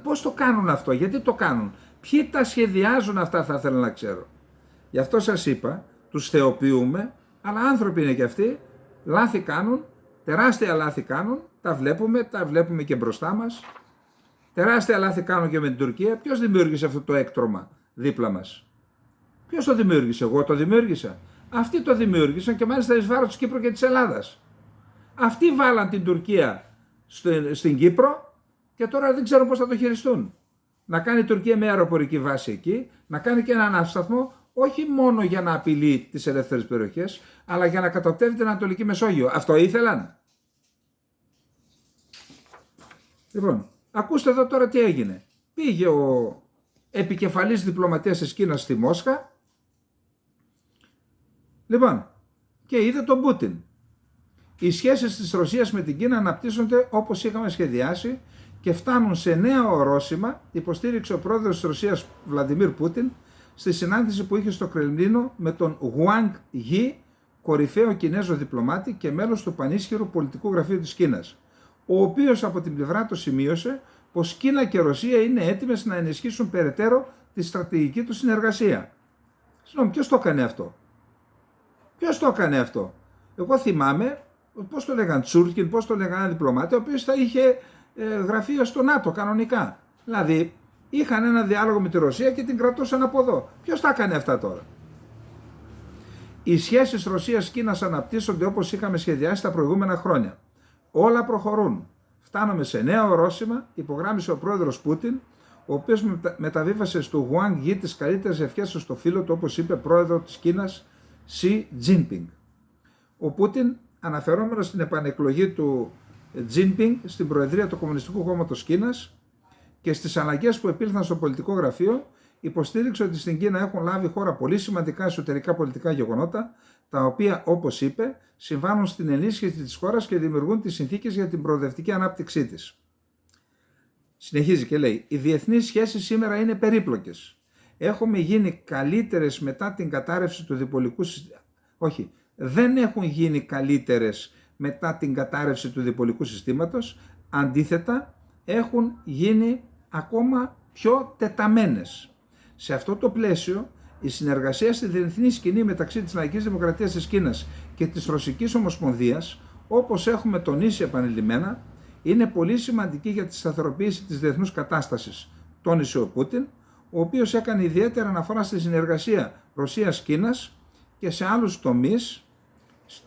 πώς το κάνουν αυτό, γιατί το κάνουν, ποιοι τα σχεδιάζουν αυτά, θα ήθελα να ξέρω. Γι' αυτό σας είπα, τους θεοποιούμε, αλλά άνθρωποι είναι και αυτοί, λάθη κάνουν, τεράστια λάθη κάνουν, τα βλέπουμε και μπροστά μας. Τεράστια λάθη κάνουν και με την Τουρκία. Ποιος δημιούργησε αυτό το έκτρωμα δίπλα μας? Ποιος το δημιούργησε? Εγώ το δημιούργησα? Αυτοί το δημιούργησαν, και μάλιστα εις βάρος της Κύπρου και της Ελλάδας. Αυτοί βάλαν την Τουρκία στην Κύπρο και τώρα δεν ξέρουν πώς θα το χειριστούν. Να κάνει η Τουρκία μια αεροπορική βάση εκεί, να κάνει και έναν ναύσταθμο, όχι μόνο για να απειλεί τις ελεύθερες περιοχές, αλλά για να κατοπτεύει την Ανατολική Μεσόγειο. Αυτό ήθελαν? Λοιπόν, ακούστε εδώ τώρα τι έγινε. Πήγε ο επικεφαλής διπλωματίας της Κίνας στη Μόσχα, λοιπόν, και είδε τον Πούτιν. Οι σχέσεις της Ρωσίας με την Κίνα αναπτύσσονται όπως είχαμε σχεδιάσει και φτάνουν σε νέα ορόσημα, υποστήριξε ο πρόεδρος της Ρωσίας Βλαντιμίρ Πούτιν στη συνάντηση που είχε στο Κρεμλίνο με τον Γουάνγκ Γι, κορυφαίο Κινέζο διπλωμάτη και μέλος του πανίσχυρου πολιτικού γραφείου της Κίνας, ο οποίος από την πλευρά του σημείωσε πως Κίνα και Ρωσία είναι έτοιμες να ενισχύσουν περαιτέρω τη στρατηγική του συνεργασία. Συγγνώμη, ποιος το έκανε αυτό? Ποιος το έκανε αυτό? Εγώ θυμάμαι, πώς το λέγαν, Τσούρκιν, πώς το λέγαν, ένα διπλωμάτη, ο οποίος θα είχε γραφείο στο ΝΑΤΟ κανονικά. Δηλαδή, είχαν ένα διάλογο με τη Ρωσία και την κρατούσαν από εδώ. Ποιος τα έκανε αυτά τώρα? Οι σχέσεις Ρωσίας-Κίνας αναπτύσσονται όπως είχαμε σχεδιάσει τα προηγούμενα χρόνια. Όλα προχωρούν. Φτάνουμε σε νέα ορόσημα, υπογράμμισε ο πρόεδρος Πούτιν, ο οποίος μεταβίβασε στο Γουάνγκ Γι τις καλύτερες ευχές του στο φίλο του, όπως είπε, πρόεδρο της Κίνας, Σι Τζίνπινγκ. Ο Πούτιν, αναφερόμενος στην επανεκλογή του Τζίνπινγκ στην Προεδρία του Κομμουνιστικού Κόμματος Κίνας και στις αλλαγές που επήλθαν στο πολιτικό γραφείο, υποστήριξε ότι στην Κίνα έχουν λάβει χώρα πολύ σημαντικά εσωτερικά πολιτικά γεγονότα, τα οποία, όπως είπε, συμβάλλουν στην ενίσχυση της χώρας και δημιουργούν τις συνθήκες για την προοδευτική ανάπτυξή της. Συνεχίζει και λέει: οι διεθνείς σχέσεις σήμερα είναι περίπλοκες. Έχουμε γίνει καλύτερες μετά την κατάρρευση του διπολικού συστήματος. Όχι, δεν έχουν γίνει καλύτερες μετά την κατάρρευση του διπολικού συστήματος. Αντίθετα, έχουν γίνει ακόμα πιο τεταμένες. Σε αυτό το πλαίσιο, η συνεργασία στη διεθνή σκηνή μεταξύ της Λαϊκής Δημοκρατίας της Κίνας και της Ρωσικής Ομοσπονδίας, όπως έχουμε τονίσει επανειλημμένα, είναι πολύ σημαντική για τη σταθεροποίηση της διεθνούς κατάστασης, τόνισε ο Πούτιν, ο οποίος έκανε ιδιαίτερα αναφορά στη συνεργασία Ρωσίας-Κίνας και σε άλλους τομείς,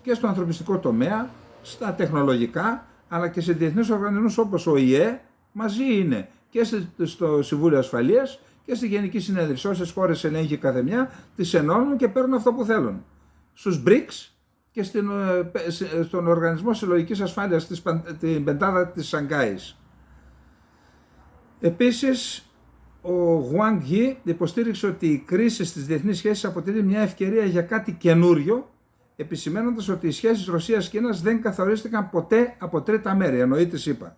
και στο ανθρωπιστικό τομέα, στα τεχνολογικά, αλλά και σε διεθνείς οργανισμούς όπως ο ΙΕ, μαζί είναι και στο Συμβούλιο Ασφαλείας και στη Γενική Συνέλευση. Όσες χώρες ελέγχει κάθε μια, τις ενώνουν και παίρνουν αυτό που θέλουν. Στους BRICS και στον Οργανισμό Συλλογικής Ασφάλειας, την πεντάδα της Σανγκάης. Επίσης, ο Γουάνγκ Γι υποστήριξε ότι η κρίση στις διεθνείς σχέσεις αποτελεί μια ευκαιρία για κάτι καινούριο, επισημαίνοντας ότι οι σχέσεις Ρωσίας-Κίνας δεν καθορίστηκαν ποτέ από τρίτα μέρη, εννοεί της ΗΠΑ.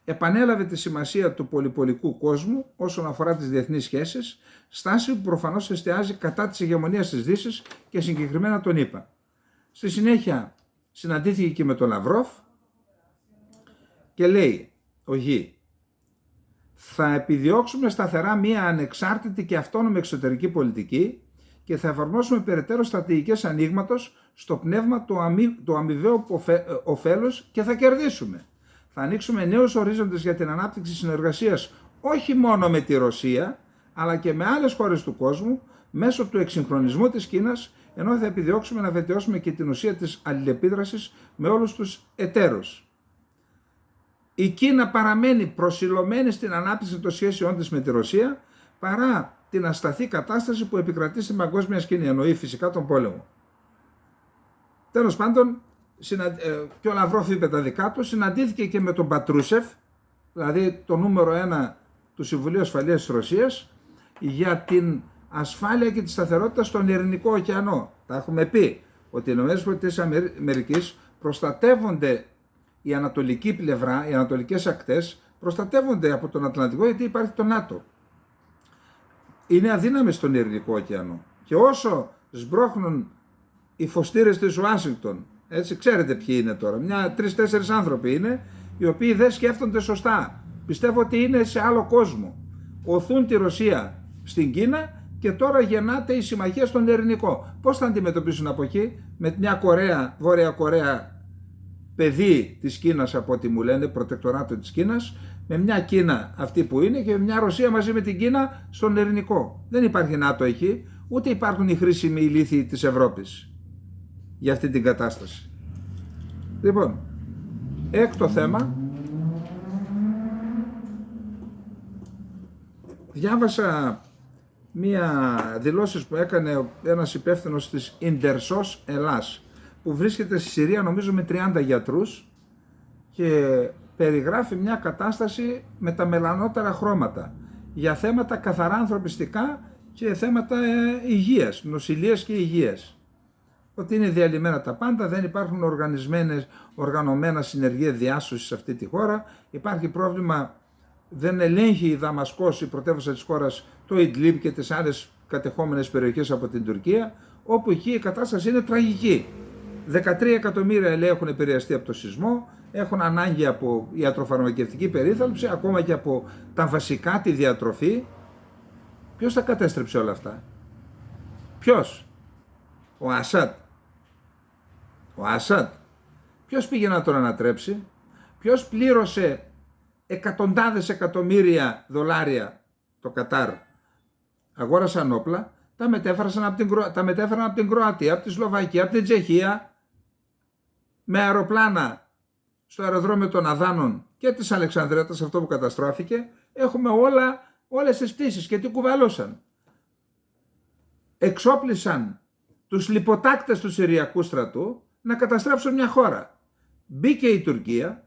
Επανέλαβε τη σημασία του πολυπολικού κόσμου όσον αφορά τις διεθνείς σχέσεις, στάση που προφανώς εστιάζει κατά της ηγεμονίας της Δύσης και συγκεκριμένα τον ΗΠΑ. Στη συνέχεια συναντήθηκε και με τον Λαυρόφ και λέει ο Γι: θα επιδιώξουμε σταθερά μια ανεξάρτητη και αυτόνομη εξωτερική πολιτική και θα εφαρμόσουμε περαιτέρω στρατηγικές ανοίγματος στο πνεύμα του αμοιβαίου ωφέλους και θα κερδίσουμε. Θα ανοίξουμε νέους ορίζοντες για την ανάπτυξη συνεργασίας όχι μόνο με τη Ρωσία, αλλά και με άλλες χώρες του κόσμου μέσω του εξυγχρονισμού της Κίνας, ενώ θα επιδιώξουμε να βελτιώσουμε και την ουσία της αλληλεπίδρασης με όλους τους εταίρους. Η Κίνα παραμένει προσιλωμένη στην ανάπτυξη των σχέσεών της με τη Ρωσία, παρά την ασταθή κατάσταση που επικρατεί στην παγκόσμια σκηνή, εννοεί φυσικά τον πόλεμο. Τέλος πάντων, και ο Λαυρόφ είπε τα δικά του, συναντήθηκε και με τον Πατρούσεφ, δηλαδή το νούμερο 1 του Συμβουλίου Ασφαλείας της Ρωσίας, για την ασφάλεια και τη σταθερότητα στον Ειρηνικό ωκεανό. Τα έχουμε πει ότι οι ΗΠΑ προστατεύονται, η ανατολική πλευρά, οι ανατολικές ακτές προστατεύονται από τον Ατλαντικό, γιατί υπάρχει το ΝΑΤΟ. Είναι αδύναμοι στον Ειρηνικό ωκεανό και όσο σμπρώχνουν οι φωστήρες της Ουάσιγκτον, έτσι ξέρετε ποιοι είναι τώρα, 3-4 άνθρωποι είναι, οι οποίοι δεν σκέφτονται σωστά, πιστεύω ότι είναι σε άλλο κόσμο, οθούν τη Ρωσία στην Κίνα και τώρα γεννάται η συμμαχία στον Ειρηνικό. Πώς θα αντιμετωπίσουν από εκεί, με μια Κορέα, Βόρεια Κορέα, παιδί της Κίνας από ό,τι μου λένε, προτεκτοράτο της Κίνας, με μια Κίνα αυτή που είναι και μια Ρωσία μαζί με την Κίνα στον Ειρηνικό. Δεν υπάρχει ΝΑΤΟ εκεί, ούτε υπάρχουν οι χρήσιμοι ηλίθιοι της Ευρώπης για αυτή την κατάσταση. Λοιπόν, έκτο θέμα, διάβασα μία δηλώσεις που έκανε ένας υπεύθυνος της Ιντερσός Ελλάς, που βρίσκεται στη Συρία νομίζω με 30 γιατρούς και περιγράφει μια κατάσταση με τα μελανότερα χρώματα για θέματα καθαρά ανθρωπιστικά και θέματα υγείας, νοσηλείας και υγείας. Ότι είναι διαλυμένα τα πάντα, δεν υπάρχουν οργανωμένα συνεργεία διάσωσης σε αυτή τη χώρα, υπάρχει πρόβλημα, δεν ελέγχει η Δαμασκός, η πρωτεύουσα της χώρας, το Ιντλίμπ και τις άλλες κατεχόμενες περιοχές από την Τουρκία, όπου εκεί η κατάσταση είναι τραγική. 13 εκατομμύρια λέει έχουν επηρεαστεί από το σεισμό, έχουν ανάγκη από ιατροφαρμακευτική περίθαλψη, ακόμα και από τα βασικά, τη διατροφή. Ποιος τα κατέστρεψε όλα αυτά? Ποιος? Ο Ασάντ. Ο Ασάντ. Ποιος πήγε να τον ανατρέψει? Ποιος πλήρωσε εκατοντάδες εκατομμύρια δολάρια το Κατάρ? Αγόρασαν όπλα, τα μετέφεραν από την Κροατία, από τη Σλοβακία, από την Τσεχία, με αεροπλάνα στο αεροδρόμιο των Αδάνων και της Αλεξανδρέτας, αυτό που καταστράφηκε, έχουμε όλες τις πτήσεις και τι κουβαλώσαν. Εξόπλισαν τους λιποτάκτες του Συριακού στρατού να καταστρέψουν μια χώρα. Μπήκε η Τουρκία,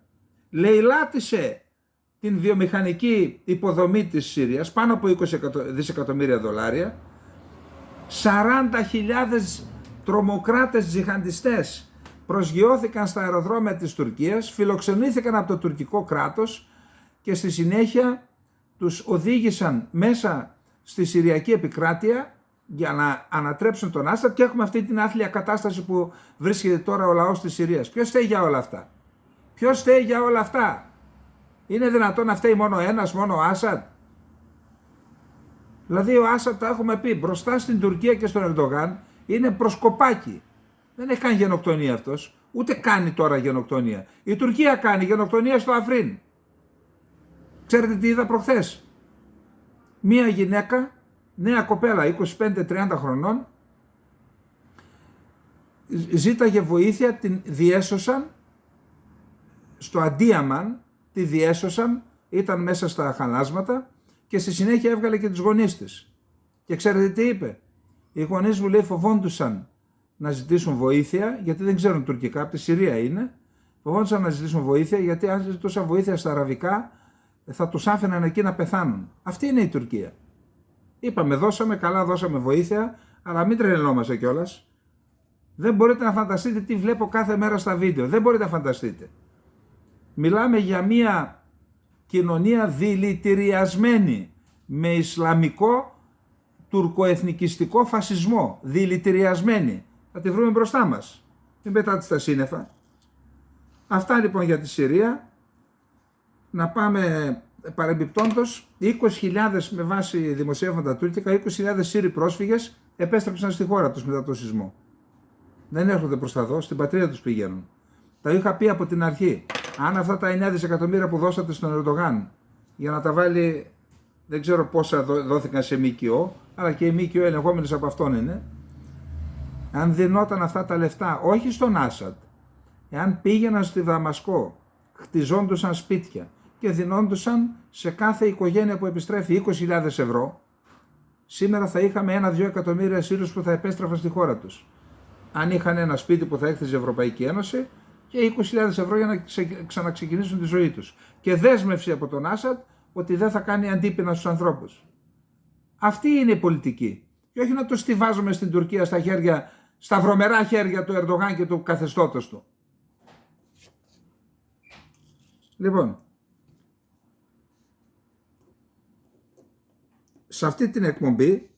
λαιλάτισε την βιομηχανική υποδομή της Συρίας, πάνω από 20 δισεκατομμύρια δολάρια, 40.000 τρομοκράτες τζιχαντιστές προσγειώθηκαν στα αεροδρόμια της Τουρκίας, φιλοξενήθηκαν από το τουρκικό κράτος και στη συνέχεια τους οδήγησαν μέσα στη Συριακή επικράτεια για να ανατρέψουν τον Άσαντ και έχουμε αυτή την άθλια κατάσταση που βρίσκεται τώρα ο λαός της Συρίας. Ποιος φταίει για όλα αυτά? Ποιος φταίει για όλα αυτά? Είναι δυνατόν να φταίει μόνο ένας, μόνο ο Άσαντ? Δηλαδή ο Άσαντ, τα έχουμε πει, μπροστά στην Τουρκία και στον Ερντογάν είναι προσκοπάκι. Δεν έχει κάνει γενοκτονία αυτός, ούτε κάνει τώρα γενοκτονία. Η Τουρκία κάνει γενοκτονία στο Αφρίν. Ξέρετε τι είδα προχθές? Μία γυναίκα, νέα κοπέλα, 25-30 χρονών, ζήταγε βοήθεια, την διέσωσαν στο Αντίαμαν, τη διέσωσαν, ήταν μέσα στα χαλάσματα και στη συνέχεια έβγαλε και τους γονείς της. Και ξέρετε τι είπε? Οι γονείς μου, λέει, φοβόντουσαν να ζητήσουν βοήθεια, γιατί δεν ξέρουν τουρκικά, από τη Συρία είναι. Φοβόντουσαν να ζητήσουν βοήθεια, γιατί αν ζητούσαν βοήθεια στα αραβικά θα τους άφηναν εκεί να πεθάνουν. Αυτή είναι η Τουρκία. Είπαμε, δώσαμε, καλά δώσαμε βοήθεια, αλλά μην τρελνόμαστε κιόλας. Δεν μπορείτε να φανταστείτε τι βλέπω κάθε μέρα στα βίντεο. Δεν μπορείτε να φανταστείτε. Μιλάμε για μια κοινωνία δηλητηριασμένη με ισλαμικό τουρκοεθνικιστικό φασισμό. Δηλητηριασμένη. Θα τη βρούμε μπροστά μας. Μην πετάτε στα σύννεφα. Αυτά λοιπόν για τη Συρία. Να πάμε παρεμπιπτόντως, 20.000 με βάση δημοσιεύματα τουρκικά, 20.000 Σύριοι πρόσφυγες επέστρεψαν στη χώρα τους μετά το σεισμό. Δεν έρχονται προς τα εδώ, στην πατρίδα τους πηγαίνουν. Τα είχα πει από την αρχή. Αν αυτά τα 9 δισεκατομμύρια που δώσατε στον Ερντογάν για να τα βάλει, δεν ξέρω πόσα δόθηκαν σε ΜΚΟ, αλλά και οι ΜΚΟ ελεγχόμενες από αυτόν είναι. Αν δινόταν αυτά τα λεφτά, όχι στον Άσαντ, εάν πήγαιναν στη Δαμασκό, χτιζόντουσαν σπίτια και δινόντουσαν σε κάθε οικογένεια που επιστρέφει 20.000 ευρώ, σήμερα θα είχαμε 1-2 εκατομμύρια Σύριους που θα επέστρεφαν στη χώρα τους. Αν είχαν ένα σπίτι που θα έκθεζε η Ευρωπαϊκή Ένωση και 20.000 ευρώ για να ξαναξεκινήσουν τη ζωή τους. Και δέσμευση από τον Άσαντ ότι δεν θα κάνει αντίπεινα στους ανθρώπους. Αυτή είναι η πολιτική. Και όχι να το στιβάζουμε στην Τουρκία στα χέρια, στα βρωμερά χέρια του Ερντογάν και του καθεστώτος του. Λοιπόν, σε αυτή την εκπομπή,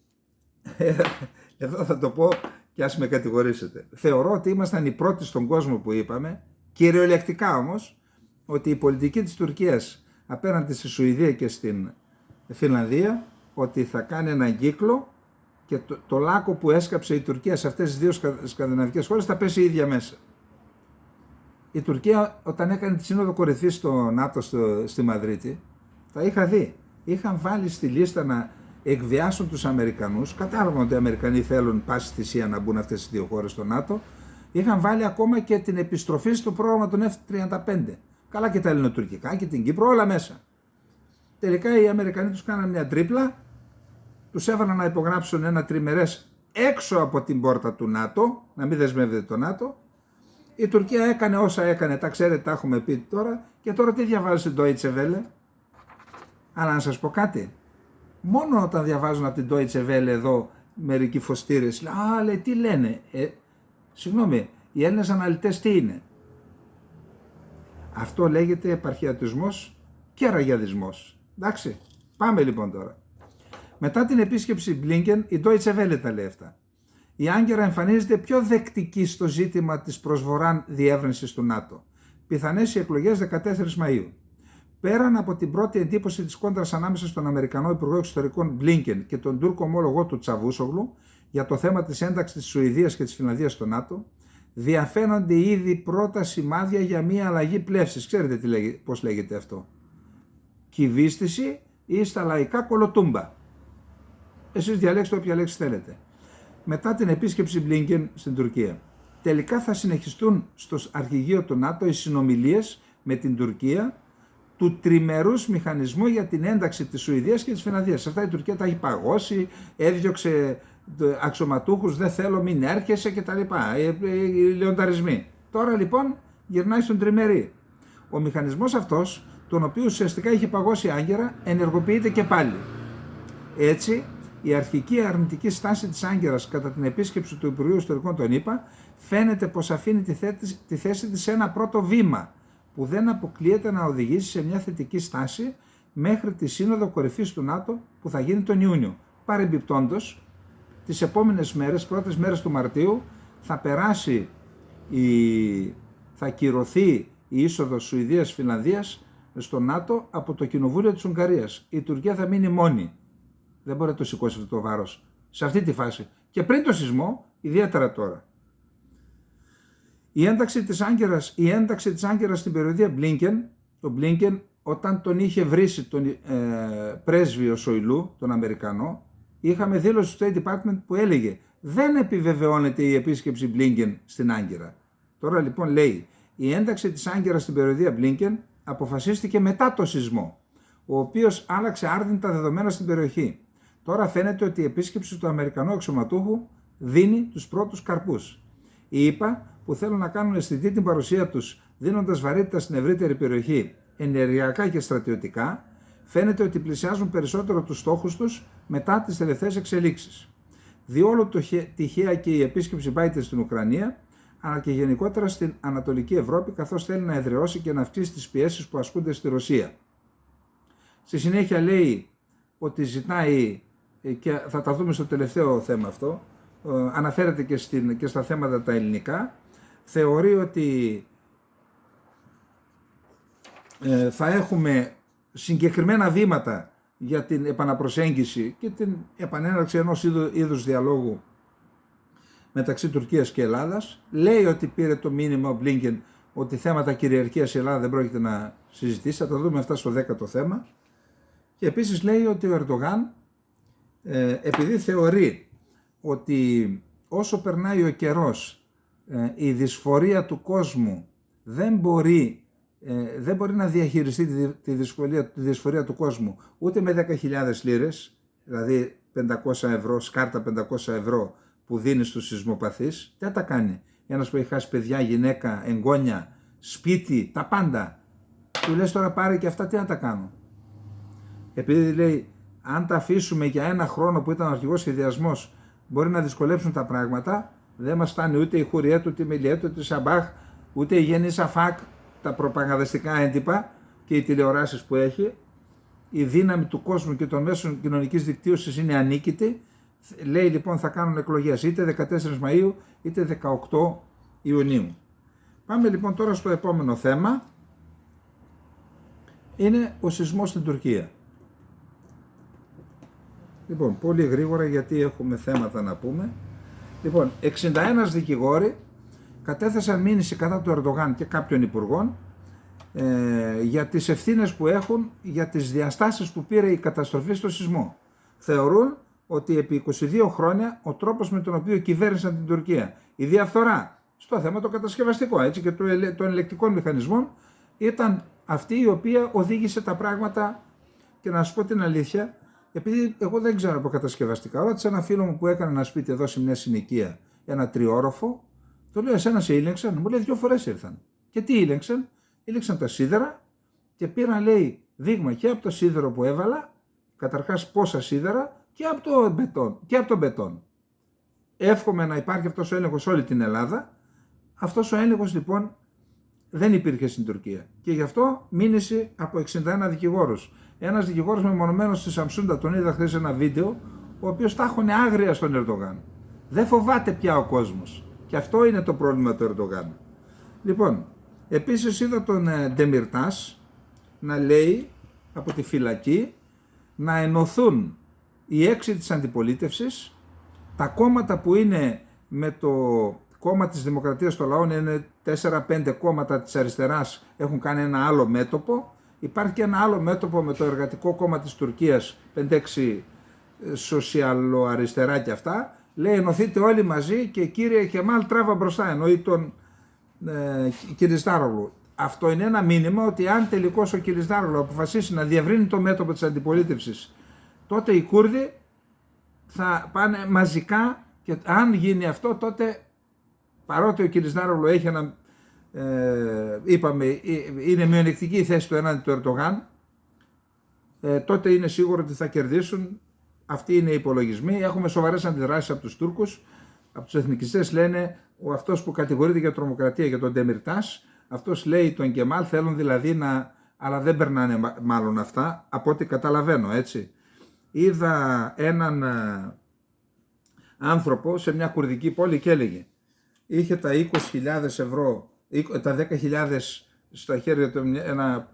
εδώ θα το πω και ας με κατηγορήσετε, θεωρώ ότι ήμασταν οι πρώτοι στον κόσμο που είπαμε, κυριολεκτικά όμως, ότι η πολιτική της Τουρκίας απέναντι στη Σουηδία και στην Φινλανδία, ότι θα κάνει έναν κύκλο και το λάκκο που έσκαψε η Τουρκία σε αυτές τις δύο σκανδιναβικές χώρες θα πέσει η ίδια μέσα. Η Τουρκία όταν έκανε τη σύνοδο κορυφής στο ΝΑΤΟ στη Μαδρίτη, τα είχα δει. Είχαν βάλει στη λίστα να εκβιάσουν τους Αμερικανούς. Κατάλαβαν ότι οι Αμερικανοί θέλουν πάση θυσία να μπουν αυτές τις δύο χώρες στο ΝΑΤΟ. Είχαν βάλει ακόμα και την επιστροφή στο πρόγραμμα των F-35. Καλά και τα ελληνοτουρκικά και την Κύπρο, όλα μέσα. Τελικά οι Αμερικανοί τους κάναν μια τρίπλα, τους έβαλαν να υπογράψουν ένα τριμερές έξω από την πόρτα του ΝΑΤΟ, να μην δεσμεύεται το ΝΑΤΟ. Η Τουρκία έκανε όσα έκανε, τα ξέρετε, τα έχουμε πει τώρα. Και τώρα τι διαβάζει στην Deutsche Welle? Αλλά να σας πω κάτι. Μόνο όταν διαβάζουν από την Deutsche Welle εδώ μερικοί φωστήρες, λέει τι λένε. Συγγνώμη, οι Έλληνες αναλυτές τι είναι? Αυτό λέγεται επαρχιατισμός και ραγιαδισμός. Εντάξει, πάμε λοιπόν τώρα. Μετά την επίσκεψη Blinken, η Deutsche Welle τα λέει αυτά. Η Άγκερα εμφανίζεται πιο δεκτική στο ζήτημα της προσβοράν διεύρυνσης του ΝΑΤΟ. Πιθανές οι εκλογές 14 Μαΐου. Πέραν από την πρώτη εντύπωση της κόντρας ανάμεσα στον Αμερικανό Υπουργό Εξωτερικών Blinken και τον Τούρκο ομόλογό του Τσαβούσογλου για το θέμα της ένταξης της Σουηδίας και της Φινλανδίας στο ΝΑΤΟ, διαφαίνονται ήδη πρώτα σημάδια για μια αλλαγή πλεύσης. Ξέρετε πώς λέγεται αυτό? Κυβίστηση ή στα λαϊκά κολοτούμπα. Εσείς διαλέξτε όποια λέξη θέλετε. Μετά την επίσκεψη Blinken στην Τουρκία, τελικά θα συνεχιστούν στο αρχηγείο του ΝΑΤΟ οι συνομιλίες με την Τουρκία του τριμερούς μηχανισμού για την ένταξη της Σουηδίας και της Φινλανδίας. Αυτά η Τουρκία τα έχει παγώσει, έδιωξε αξιωματούχους, δεν θέλω, μην έρχεσαι κτλ. Οι λεονταρισμοί. Τώρα λοιπόν γυρνάει στον τριμερή. Ο μηχανισμός αυτός, τον οποίο ουσιαστικά είχε παγώσει άγκαιρα, ενεργοποιείται και πάλι. Έτσι, η αρχική αρνητική στάση της Άγκυρας κατά την επίσκεψη του Υπουργείου Ιστορικών των ΗΠΑ φαίνεται πως αφήνει τη θέση της σε ένα πρώτο βήμα που δεν αποκλείεται να οδηγήσει σε μια θετική στάση μέχρι τη Σύνοδο Κορυφής του ΝΑΤΟ που θα γίνει τον Ιούνιο. Παρεμπιπτόντως, τις επόμενες μέρες, πρώτες μέρες του Μαρτίου, θα κυρωθεί η είσοδος Σουηδίας-Φινλανδίας στο ΝΑΤΟ από το Κοινοβούλιο της Ουγγαρίας. Η Τουρκία θα μείνει μόνη. Δεν μπορεί να το σηκώσει αυτό το βάρος σε αυτή τη φάση. Και πριν το σεισμό, ιδιαίτερα τώρα. Η ένταξη της Άγκυρας στην περιοδία Μπλίνκεν, ο Μπλίνκεν όταν τον είχε βρήσει τον πρέσβειο Σοηλού, τον Αμερικανό, είχαμε δήλωση του State Department που έλεγε δεν επιβεβαιώνεται η επίσκεψη Μπλίνκεν στην Άγκυρα. Τώρα λοιπόν λέει η ένταξη της Άγκυρας στην περιοδία Μπλίνκεν αποφασίστηκε μετά το σεισμό, ο οποίος άλλαξε άρδιντα δεδομένα στην περιοχή. Τώρα φαίνεται ότι η επίσκεψη του Αμερικανού αξιωματούχου δίνει τους πρώτους καρπούς. Οι ΗΠΑ που θέλουν να κάνουν αισθητή την παρουσία τους δίνοντας βαρύτητα στην ευρύτερη περιοχή ενεργειακά και στρατιωτικά, φαίνεται ότι πλησιάζουν περισσότερο τους στόχους τους μετά τις τελευταίες εξελίξεις. Διόλου τυχαία και η επίσκεψη Biden στην Ουκρανία, αλλά και γενικότερα στην Ανατολική Ευρώπη, καθώς θέλει να εδραιώσει και να αυξήσει τις πιέσεις που ασκούνται στη Ρωσία. Στη συνέχεια λέει ότι ζητάει, και θα τα δούμε στο τελευταίο θέμα αυτό, αναφέρεται και στα θέματα τα ελληνικά, θεωρεί ότι θα έχουμε συγκεκριμένα βήματα για την επαναπροσέγγιση και την επανέναρξη ενός είδους διαλόγου μεταξύ Τουρκίας και Ελλάδας. Λέει ότι πήρε το μήνυμα ο Μπλίνκεν ότι θέματα κυριαρχίας η Ελλάδα δεν πρόκειται να συζητήσει, θα τα δούμε αυτά στο 10ο θέμα. Και επίσης λέει ότι ο Ερντογάν, επειδή θεωρεί ότι όσο περνάει ο καιρός η δυσφορία του κόσμου δεν μπορεί να διαχειριστεί τη δυσφορία του κόσμου ούτε με 10.000 λίρες, δηλαδή 500 ευρώ, σκάρτα 500 ευρώ που δίνει στους σεισμοπαθείς, δεν τα κάνει. Ένας που έχει χάσει παιδιά, γυναίκα, εγγόνια, σπίτι, τα πάντα. Του λες τώρα πάρε και αυτά, τι να τα κάνω. Επειδή λέει, αν τα αφήσουμε για ένα χρόνο που ήταν ο αρχηγός σχεδιασμός, μπορεί να δυσκολέψουν τα πράγματα, δεν μας φτάνει ούτε η Χουριέτ, ούτε η Μελιέτ, ούτε η Σαμπάχ, ούτε η Γενή Σαφάκ, τα προπαγανδιστικά έντυπα και οι τηλεοράσεις που έχει. Η δύναμη του κόσμου και των μέσων κοινωνικής δικτύωσης είναι ανίκητη. Λέει λοιπόν θα κάνουν εκλογές είτε 14 Μαΐου είτε 18 Ιουνίου. Πάμε λοιπόν τώρα στο επόμενο θέμα. Είναι ο σεισμός στην Τουρκία. Λοιπόν, πολύ γρήγορα γιατί έχουμε θέματα να πούμε. Λοιπόν, 61 δικηγόροι κατέθεσαν μήνυση κατά του Ερντογάν και κάποιων υπουργών για τις ευθύνες που έχουν για τις διαστάσεις που πήρε η καταστροφή στο σεισμό. Θεωρούν ότι επί 22 χρόνια ο τρόπος με τον οποίο κυβέρνησαν την Τουρκία, η διαφθορά στο θέμα το κατασκευαστικό έτσι, και των ελεκτικών μηχανισμών ήταν αυτή η οποία οδήγησε τα πράγματα. Και να σου πω την αλήθεια, επειδή εγώ δεν ξέρω από κατασκευαστικά, ρώτησα ένα φίλο μου που έκανε ένα σπίτι εδώ σε μια συνοικία, ένα τριόροφο, το λέω εσένα σε ήλεγξαν, μου λέει 2 φορές ήρθαν. Και τι ήλεγξαν? Ήλεγξαν τα σίδερα και πήραν λέει δείγμα και από το σίδερο που έβαλα, καταρχάς πόσα σίδερα, και από το μπετόν. Εύχομαι να υπάρχει αυτός ο έλεγχος όλη την Ελλάδα. Αυτός ο έλεγχος λοιπόν δεν υπήρχε στην Τουρκία. Και γι' αυτό μήνυση από 61 δικηγόρους. Ένας δικηγόρος μεμονωμένος στη Σαμσούντα, τον είδα χθες ένα βίντεο, ο οποίος τάχωνε άγρια στον Ερντογάν. Δεν φοβάται πια ο κόσμος. Και αυτό είναι το πρόβλημα του Ερντογάν. Λοιπόν, επίσης είδα τον Ντεμιρτάς να λέει από τη φυλακή να ενωθούν οι 6 της αντιπολίτευσης, τα κόμματα που είναι με το κόμμα της Δημοκρατίας των Λαών, είναι 4-5 κόμματα της αριστεράς, έχουν κάνει ένα άλλο μέτωπο. Υπάρχει και ένα άλλο μέτωπο με το Εργατικό Κόμμα της Τουρκίας, 5-6 σοσιαλοαριστερά και αυτά. Λέει ενωθείτε όλοι μαζί και κύριε Κεμάλ τράβα μπροστά, εννοεί τον Κυριστάρογλου. αυτό είναι ένα μήνυμα ότι αν τελικώς ο Κιλισδάρογλου αποφασίσει να διευρύνει το μέτωπο της αντιπολίτευσης, τότε οι Κούρδοι θα πάνε μαζικά, και αν γίνει αυτό, τότε παρότι ο Κιλισδάρογλου έχει ένα, είπαμε, είναι μειονεκτική η θέση του έναντι του Ερντογάν, τότε είναι σίγουρο ότι θα κερδίσουν. Αυτοί είναι οι υπολογισμοί. Έχουμε σοβαρές αντιδράσεις από τους Τούρκους, από τους εθνικιστές. Λένε αυτός που κατηγορείται για τρομοκρατία, για τον Ντεμιρτάς, αυτός λέει τον Κεμάλ, θέλουν δηλαδή να, αλλά δεν περνάνε μάλλον αυτά, από ό,τι καταλαβαίνω, έτσι. Είδα έναν άνθρωπο σε μια κουρδική πόλη και έλεγε, είχε τα 20.000 ευρώ, τα 10.000 στα χέρια του, ένα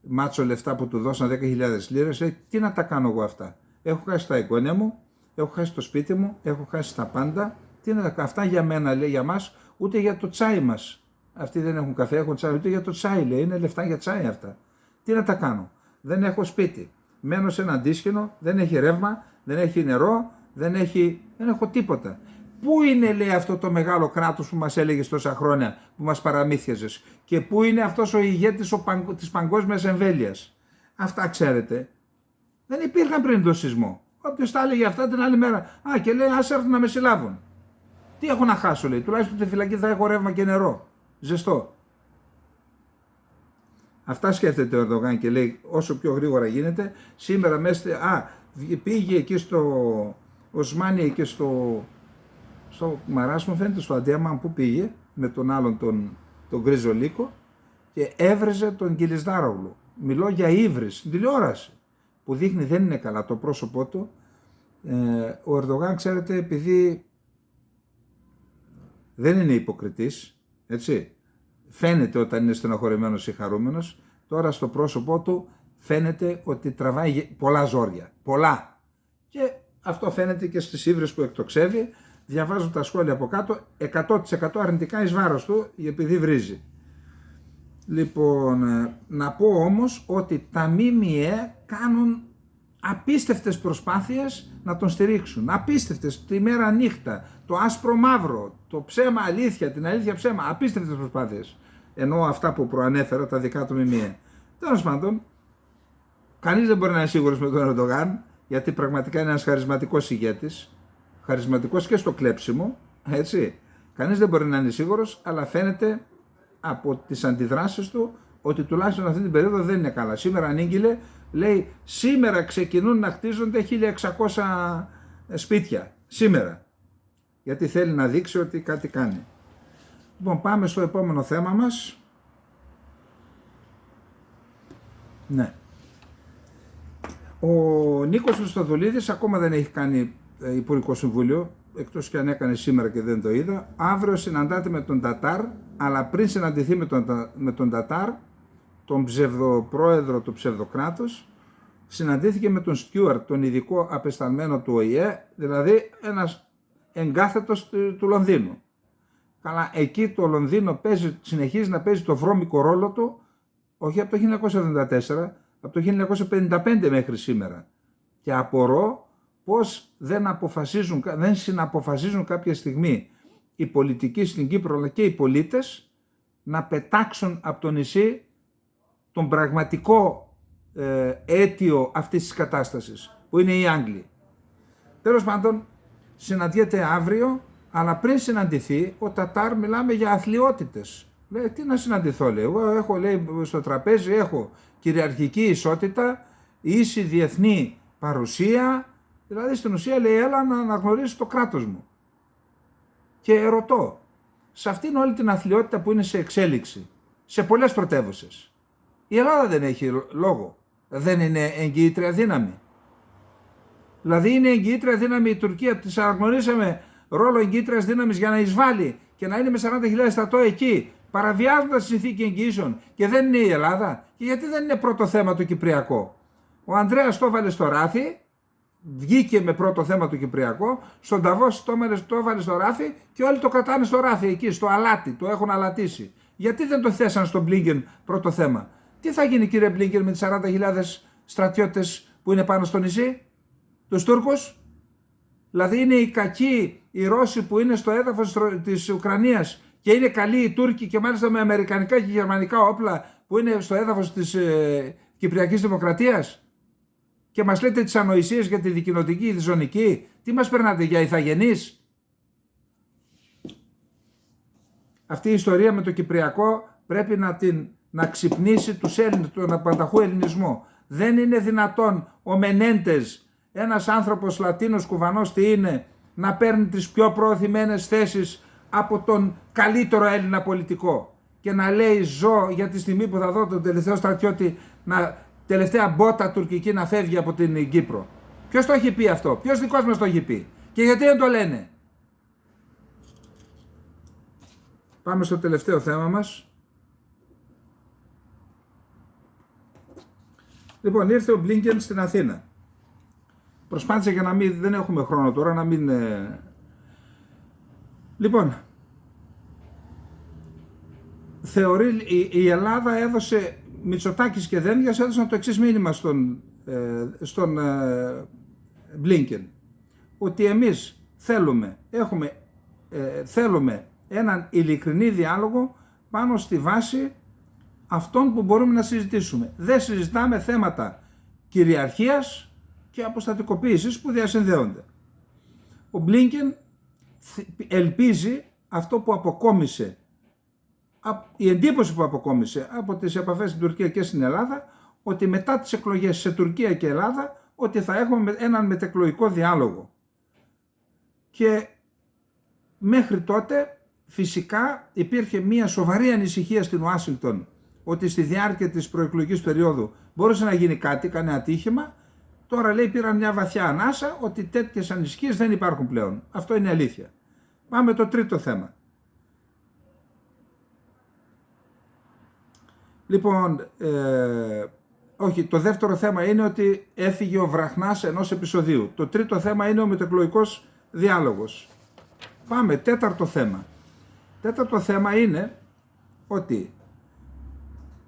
μάτσο λεφτά που του δώσαν 10.000 λίρες, λέει, τι να τα κάνω εγώ αυτά. Έχω χάσει τα εγγόνια μου, έχω χάσει το σπίτι μου, έχω χάσει τα πάντα. Τι να τα κάνω, αυτά για μένα, λέει, για μας, ούτε για το τσάι μας. Αυτοί δεν έχουν καφέ, έχουν τσάι, ούτε για το τσάι, λέει, είναι λεφτά για τσάι αυτά. Τι να τα κάνω, δεν έχω σπίτι. Μένω σε ένα αντίσχυνο, δεν έχει ρεύμα, δεν έχει νερό, δεν έχω τίποτα. Πού είναι, λέει, αυτό το μεγάλο κράτος που μας έλεγες τόσα χρόνια, που μας παραμύθιαζες, και πού είναι αυτός ο ηγέτης της παγκόσμιας εμβέλειας. Αυτά, ξέρετε, δεν υπήρχαν πριν το σεισμό. Όποιος τα έλεγε αυτά την άλλη μέρα, και λέει, ας έρθουν να με συλλάβουν. Τι έχω να χάσω, λέει, τουλάχιστον στη φυλακή θα έχω ρεύμα και νερό, ζεστό. Αυτά σκέφτεται ο Ερντογάν και λέει, όσο πιο γρήγορα γίνεται. Σήμερα πήγε εκεί στο Οσμάνι, εκεί στο Μαράς, μου φαίνεται, στο Αντιάμαν, που πήγε με τον άλλον τον Γκρίζο Λύκο, και έβρεζε τον Κιλισδάρογλου. Μιλώ για ύβρις στην τηλεόραση, που δείχνει δεν είναι καλά το πρόσωπό του. Ο Ερντογάν, ξέρετε, επειδή δεν είναι υποκριτής, έτσι, φαίνεται όταν είναι στενοχωρημένος ή χαρούμενος, τώρα στο πρόσωπό του φαίνεται ότι τραβάει πολλά ζόρια, πολλά. Και αυτό φαίνεται και στις ύβρες που εκτοξεύει. Διαβάζω τα σχόλια από κάτω, 100% αρνητικά εις βάρος του, επειδή βρίζει. Λοιπόν, να πω όμως ότι τα ΜΜΕ κάνουν απίστευτες προσπάθειες να τον στηρίξουν. Απίστευτες, τη μέρα νύχτα, το άσπρο μαύρο, το ψέμα αλήθεια, την αλήθεια ψέμα, απίστευτες προσπάθειες. Ενώ αυτά που προανέφερα, τα δικά του ΜΜΕ. Τέλος πάντων, κανείς δεν μπορεί να είναι σίγουρος με τον Ερντογάν, γιατί πραγματικά είναι ένας χαρισματικός ηγέτης, χαρισματικός και στο κλέψιμο, έτσι. Κανείς δεν μπορεί να είναι σίγουρος, αλλά φαίνεται από τις αντιδράσεις του ότι τουλάχιστον αυτή την περίοδο δεν είναι καλά. Σήμερα ανήγγειλε, λέει, σήμερα ξεκινούν να χτίζονται 1.600 σπίτια. Σήμερα. Γιατί θέλει να δείξει ότι κάτι κάνει. Λοιπόν, πάμε στο επόμενο θέμα μας. Ναι. Ο Νίκος Χριστοδουλίδης ακόμα δεν έχει κάνει Υπουργικό Συμβούλιο, εκτός και αν έκανε σήμερα και δεν το είδα. Αύριο συναντάται με τον Τατάρ, αλλά πριν συναντηθεί με τον Τατάρ, τον ψευδοπρόεδρο του ψευδοκράτους, συναντήθηκε με τον Στιούαρτ, τον ειδικό απεσταλμένο του ΟΗΕ, δηλαδή ένας εγκάθετος του Λονδίνου. Καλά, εκεί το Λονδίνο συνεχίζει να παίζει το βρώμικο ρόλο του, όχι από το 1974, από το 1955 μέχρι σήμερα. Και απορώ πώς δεν συναποφασίζουν κάποια στιγμή οι πολιτικοί στην Κύπρο, αλλά και οι πολίτες, να πετάξουν από το νησί τον πραγματικό αίτιο αυτής της κατάστασης, που είναι οι Άγγλοι. Τέλος πάντων, συναντιέται αύριο, αλλά πριν συναντηθεί, ο Τατάρ μιλάμε για αθλιότητες. Λέει, τι να συναντηθώ, λέει, εγώ έχω, λέει, στο τραπέζι έχω κυριαρχική ισότητα, ίση διεθνή παρουσία, δηλαδή στην ουσία, λέει, έλα να αναγνωρίσει το κράτος μου. Και ρωτώ, σε αυτήν όλη την αθλιότητα που είναι σε εξέλιξη, σε πολλές πρωτεύουσες, η Ελλάδα δεν έχει λόγο, δεν είναι εγγυήτρια δύναμη. Δηλαδή είναι εγγυήτρια δύναμη η Τουρκία, της αναγνωρίσαμε ρόλο εγγυήτριας δύναμης για να εισβάλλει και να είναι με 40.000 στρατό εκεί, παραβιάζοντας τη συνθήκη εγγυήσεων, και δεν είναι η Ελλάδα. Και γιατί δεν είναι πρώτο θέμα το Κυπριακό. Ο Ανδρέας το έβαλε στο ράφι, βγήκε με πρώτο θέμα το Κυπριακό, στον Νταβός το έβαλε στο ράφι και όλοι το κρατάνε στο ράφι εκεί, στο αλάτι, το έχουν αλατίσει. Γιατί δεν το θέσαν στον Μπλίνκεν πρώτο θέμα. Τι θα γίνει, κύριε Μπλίνκεν, με τις 40.000 στρατιώτες που είναι πάνω στο νησί, τους Τούρκους? Δηλαδή είναι οι κακοί οι Ρώσοι που είναι στο έδαφος της Ουκρανίας και είναι καλοί οι Τούρκοι και μάλιστα με αμερικανικά και γερμανικά όπλα που είναι στο έδαφος της Κυπριακής Δημοκρατίας και μας λέτε τις ανοησίες για τη δικοινοτική, τη ζωνική. Τι μας περνάτε, για ηθαγενείς? Αυτή η ιστορία με το Κυπριακό πρέπει να ξυπνήσει τους Έλληνες, τον απανταχού ελληνισμό. Δεν είναι δυνατόν ο Μενέντες, ένας άνθρωπος Λατίνος κουβανός τι είναι, να παίρνει τις πιο προωθημένες θέσεις από τον καλύτερο Έλληνα πολιτικό και να λέει ζω για τη στιγμή που θα δω τον τελευταίο στρατιώτη, τελευταία μπότα τουρκική να φεύγει από την Κύπρο. Ποιος το έχει πει αυτό? Ποιος δικός μας το έχει πει? Και γιατί δεν το λένε? Πάμε στο τελευταίο θέμα μας. Λοιπόν, ήρθε ο Μπλίνκεν στην Αθήνα. Προσπάθησε για να μην, δεν έχουμε χρόνο τώρα, να μην... Λοιπόν, θεωρεί, η Ελλάδα έδωσε, Μητσοτάκης και Δένδιας έδωσαν το εξής μήνυμα στον Μπλίνκεν, ότι εμείς θέλουμε έναν ειλικρινή διάλογο πάνω στη βάση αυτών που μπορούμε να συζητήσουμε. Δεν συζητάμε θέματα κυριαρχίας και αποστατικοποίησης που διασυνδέονται. Ο Μπλίνκεν ελπίζει αυτό που αποκόμισε, η εντύπωση που αποκόμισε από τις επαφές στην Τουρκία και στην Ελλάδα, ότι μετά τις εκλογές σε Τουρκία και Ελλάδα ότι θα έχουμε έναν μετεκλογικό διάλογο. Και μέχρι τότε φυσικά υπήρχε μια σοβαρή ανησυχία στην Ουάσιγκτον ότι στη διάρκεια της προεκλογικής περίοδου μπορούσε να γίνει κάτι, κανένα ατύχημα. Τώρα λέει πήραν μια βαθιά ανάσα ότι τέτοιες ανησυχίες δεν υπάρχουν πλέον. Αυτό είναι αλήθεια. Πάμε το τρίτο θέμα. Λοιπόν, όχι, το δεύτερο θέμα είναι ότι έφυγε ο βραχνάς ενός επεισοδίου. Το τρίτο θέμα είναι ο μετεκλογικός διάλογος. Πάμε, τέταρτο θέμα. Τέταρτο θέμα είναι ότι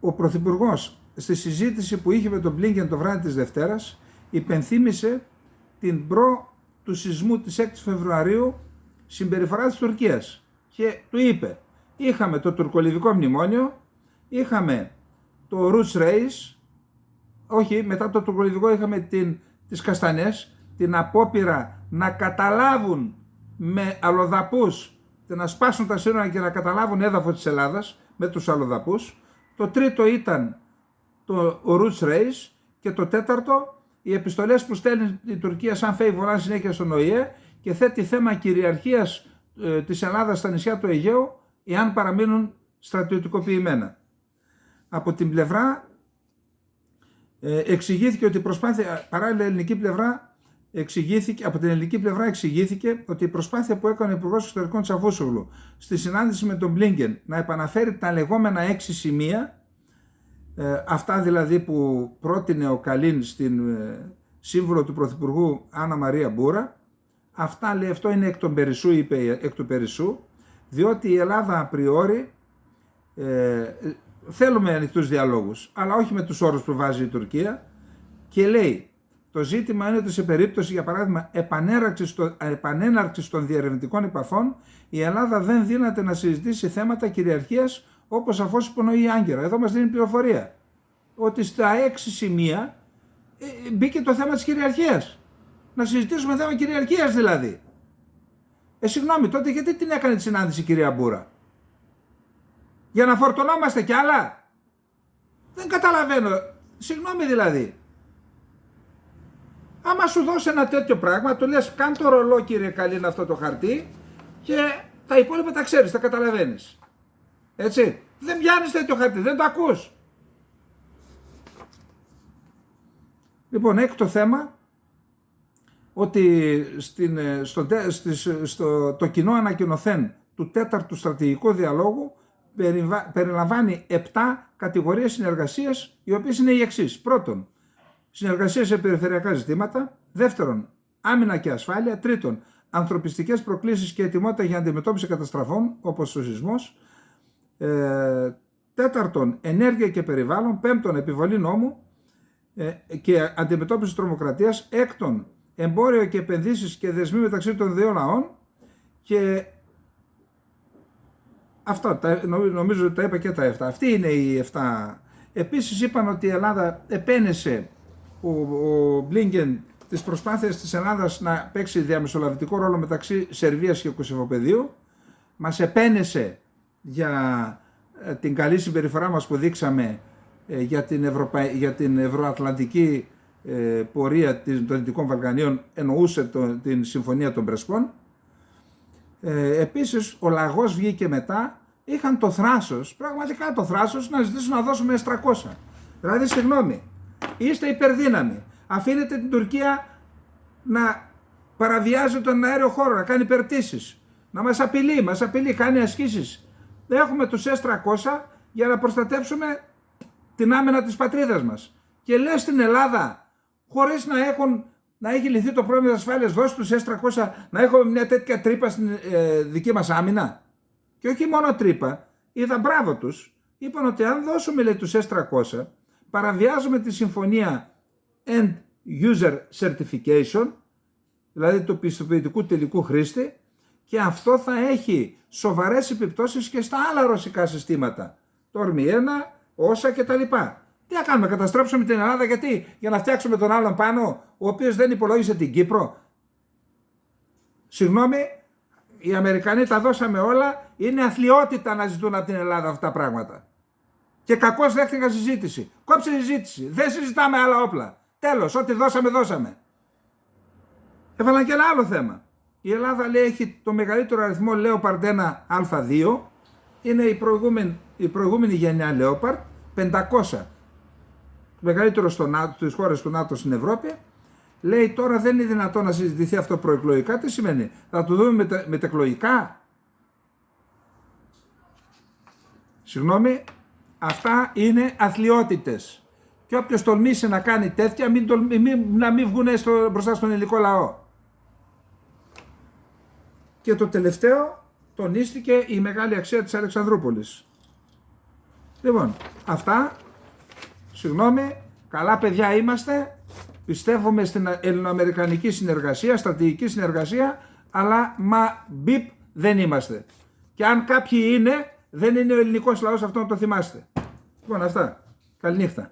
ο Πρωθυπουργός στη συζήτηση που είχε με τον Μπλίνκεν το βράδυ της Δευτέρας υπενθύμησε την του σεισμού της 6 Φεβρουαρίου συμπεριφορά της Τουρκίας και του είπε είχαμε το τουρκολιβικό μνημόνιο, είχαμε το Roots Race, όχι μετά το τουρκολιβικό είχαμε τις καστανές, την απόπειρα να καταλάβουν με αλλοδαπούς, να σπάσουν τα σύνορα και να καταλάβουν έδαφος της Ελλάδας με τους αλλοδαπούς. Το τρίτο ήταν το Roots Race και το τέταρτο οι επιστολές που στέλνει η Τουρκία σαν φέι βορρά συνέχεια στον ΟΗΕ και θέτει θέμα κυριαρχίας της Ελλάδας στα νησιά του Αιγαίου εάν παραμείνουν στρατιωτικοποιημένα. Από την πλευρά εξηγήθηκε ότι η προσπάθεια, παράλληλα ελληνική πλευρά από την ελληνική πλευρά εξηγήθηκε ότι η προσπάθεια που έκανε ο Υπουργός Εξωτερικών Τσαβούσογλου στη συνάντηση με τον Μπλίνκεν να επαναφέρει τα λεγόμενα 6 σημεία, αυτά δηλαδή που πρότεινε ο Καλίν στην σύμβουλο του Πρωθυπουργού Άννα Μαρία Μπούρα, αυτά λέει αυτό είναι εκ των περισσού, είπε εκ του περισσού, διότι η Ελλάδα απριόρι θέλουμε ανοιχτούς διαλόγους, αλλά όχι με τους όρους που βάζει η Τουρκία και λέει το ζήτημα είναι ότι σε περίπτωση για παράδειγμα επανέναρξης των διερευνητικών επαφών η Ελλάδα δεν δύναται να συζητήσει θέματα κυριαρχίας όπως σαφώς υπονοεί η Άγκυρα. Εδώ μας δίνει πληροφορία ότι στα 6 σημεία μπήκε το θέμα της κυριαρχίας. Να συζητήσουμε θέμα κυριαρχίας δηλαδή. Συγγνώμη, τότε γιατί την έκανε τη συνάντηση η κυρία Μπούρα? Για να φορτωνόμαστε κι άλλα? Δεν καταλαβαίνω. Συγγνώμη δηλαδή. Άμα σου δώσει ένα τέτοιο πράγμα, του λες κάν το ρολό κύριε Καλίν αυτό το χαρτί και τα υπόλοιπα τα ξέρεις, τα καταλαβαίνεις. Έτσι. Δεν πιάνεις τέτοιο χαρτί, δεν το ακούς. Λοιπόν, έκτο θέμα, ότι το κοινό ανακοινωθέν του τέταρτου στρατηγικού διαλόγου περιλαμβάνει 7 κατηγορίες συνεργασίας, οι οποίες είναι οι εξής. Πρώτον, συνεργασία σε περιφερειακά ζητήματα. Δεύτερον, άμυνα και ασφάλεια. Τρίτον, ανθρωπιστικές προκλήσεις και ετοιμότητα για αντιμετώπιση καταστραφών, όπως ο σεισμός. Τέταρτον, ενέργεια και περιβάλλον. Πέμπτον, επιβολή νόμου και αντιμετώπιση τρομοκρατίας. Έκτον, εμπόριο και επενδύσεις και δεσμοί μεταξύ των δύο λαών. Και Αυτό, νομίζω ότι τα είπα και τα 7. Αυτή είναι οι 7. Επίσης είπαν ότι η Ελλάδα επένεσε ο Μπλίνκεν τις προσπάθειες της Ελλάδας να παίξει διαμεσολαβητικό ρόλο μεταξύ Σερβίας και Κωσυφοπεδίου. Μας επένεσε για την καλή συμπεριφορά μας που δείξαμε για την ευρωατλαντική πορεία των Δυτικών Βαλκανίων, εννοούσε την Συμφωνία των Πρεσπών. Επίσης ο λαγός βγήκε μετά, είχαν το θράσος, πραγματικά το θράσος, να ζητήσουν να δώσουμε S-300. Δηλαδή, συγγνώμη, είστε υπερδύναμοι, αφήνετε την Τουρκία να παραβιάζει τον αέριο χώρο, να κάνει υπερπτήσεις, να μας απειλεί, κάνει ασκήσεις. Έχουμε τους S-300 για να προστατεύσουμε την άμυνα της πατρίδας μας. Και λες στην Ελλάδα, χωρίς να έχει λυθεί το πρόβλημα της ασφάλειας, δώσει τους S-300 να έχουμε μια τέτοια τρύπα στην δική μας άμυνα. Και όχι μόνο τρύπα, είδα μπράβο τους, είπαν ότι αν δώσουμε, λέει, τους S-300, παραβιάζουμε τη συμφωνία End User Certification, δηλαδή του πιστοποιητικού τελικού χρήστη, και αυτό θα έχει σοβαρές επιπτώσεις και στα άλλα ρωσικά συστήματα, το Ορμή 1, όσα κτλ. Τι θα κάνουμε, καταστρέψουμε την Ελλάδα, γιατί, για να φτιάξουμε τον άλλον πάνω, ο οποίος δεν υπολόγισε την Κύπρο? Συγγνώμη, οι Αμερικανοί τα δώσαμε όλα, είναι αθλιότητα να ζητούν από την Ελλάδα αυτά τα πράγματα. Και κακώς δέχτηκαν συζήτηση. Κόψε συζήτηση, δεν συζητάμε άλλα όπλα. Τέλος, ό,τι δώσαμε. Έβαλαν και ένα άλλο θέμα. Η Ελλάδα, λέει, έχει το μεγαλύτερο αριθμό Leopard 1 Α2, είναι η προηγούμενη γενιά Leopard, 500. Το μεγαλύτερο στις χώρες του ΝΑΤΟ στην Ευρώπη. Λέει, τώρα δεν είναι δυνατόν να συζητηθεί αυτό προεκλογικά. Τι σημαίνει, θα το δούμε μετεκλογικά? Συγγνώμη, αυτά είναι αθλιότητες. Και όποιος τολμήσει να κάνει τέτοια, να μην βγουν μπροστά στον ελληνικό λαό. Και το τελευταίο, τονίστηκε η μεγάλη αξία της Αλεξανδρούπολης. Λοιπόν, αυτά, συγγνώμη, καλά παιδιά είμαστε, πιστεύουμε στην ελληνοαμερικανική συνεργασία, στρατηγική συνεργασία, αλλά μπιπ δεν είμαστε. Και αν κάποιοι είναι, δεν είναι ο ελληνικός λαός, αυτό να το θυμάστε. Λοιπόν, αυτά. Καληνύχτα.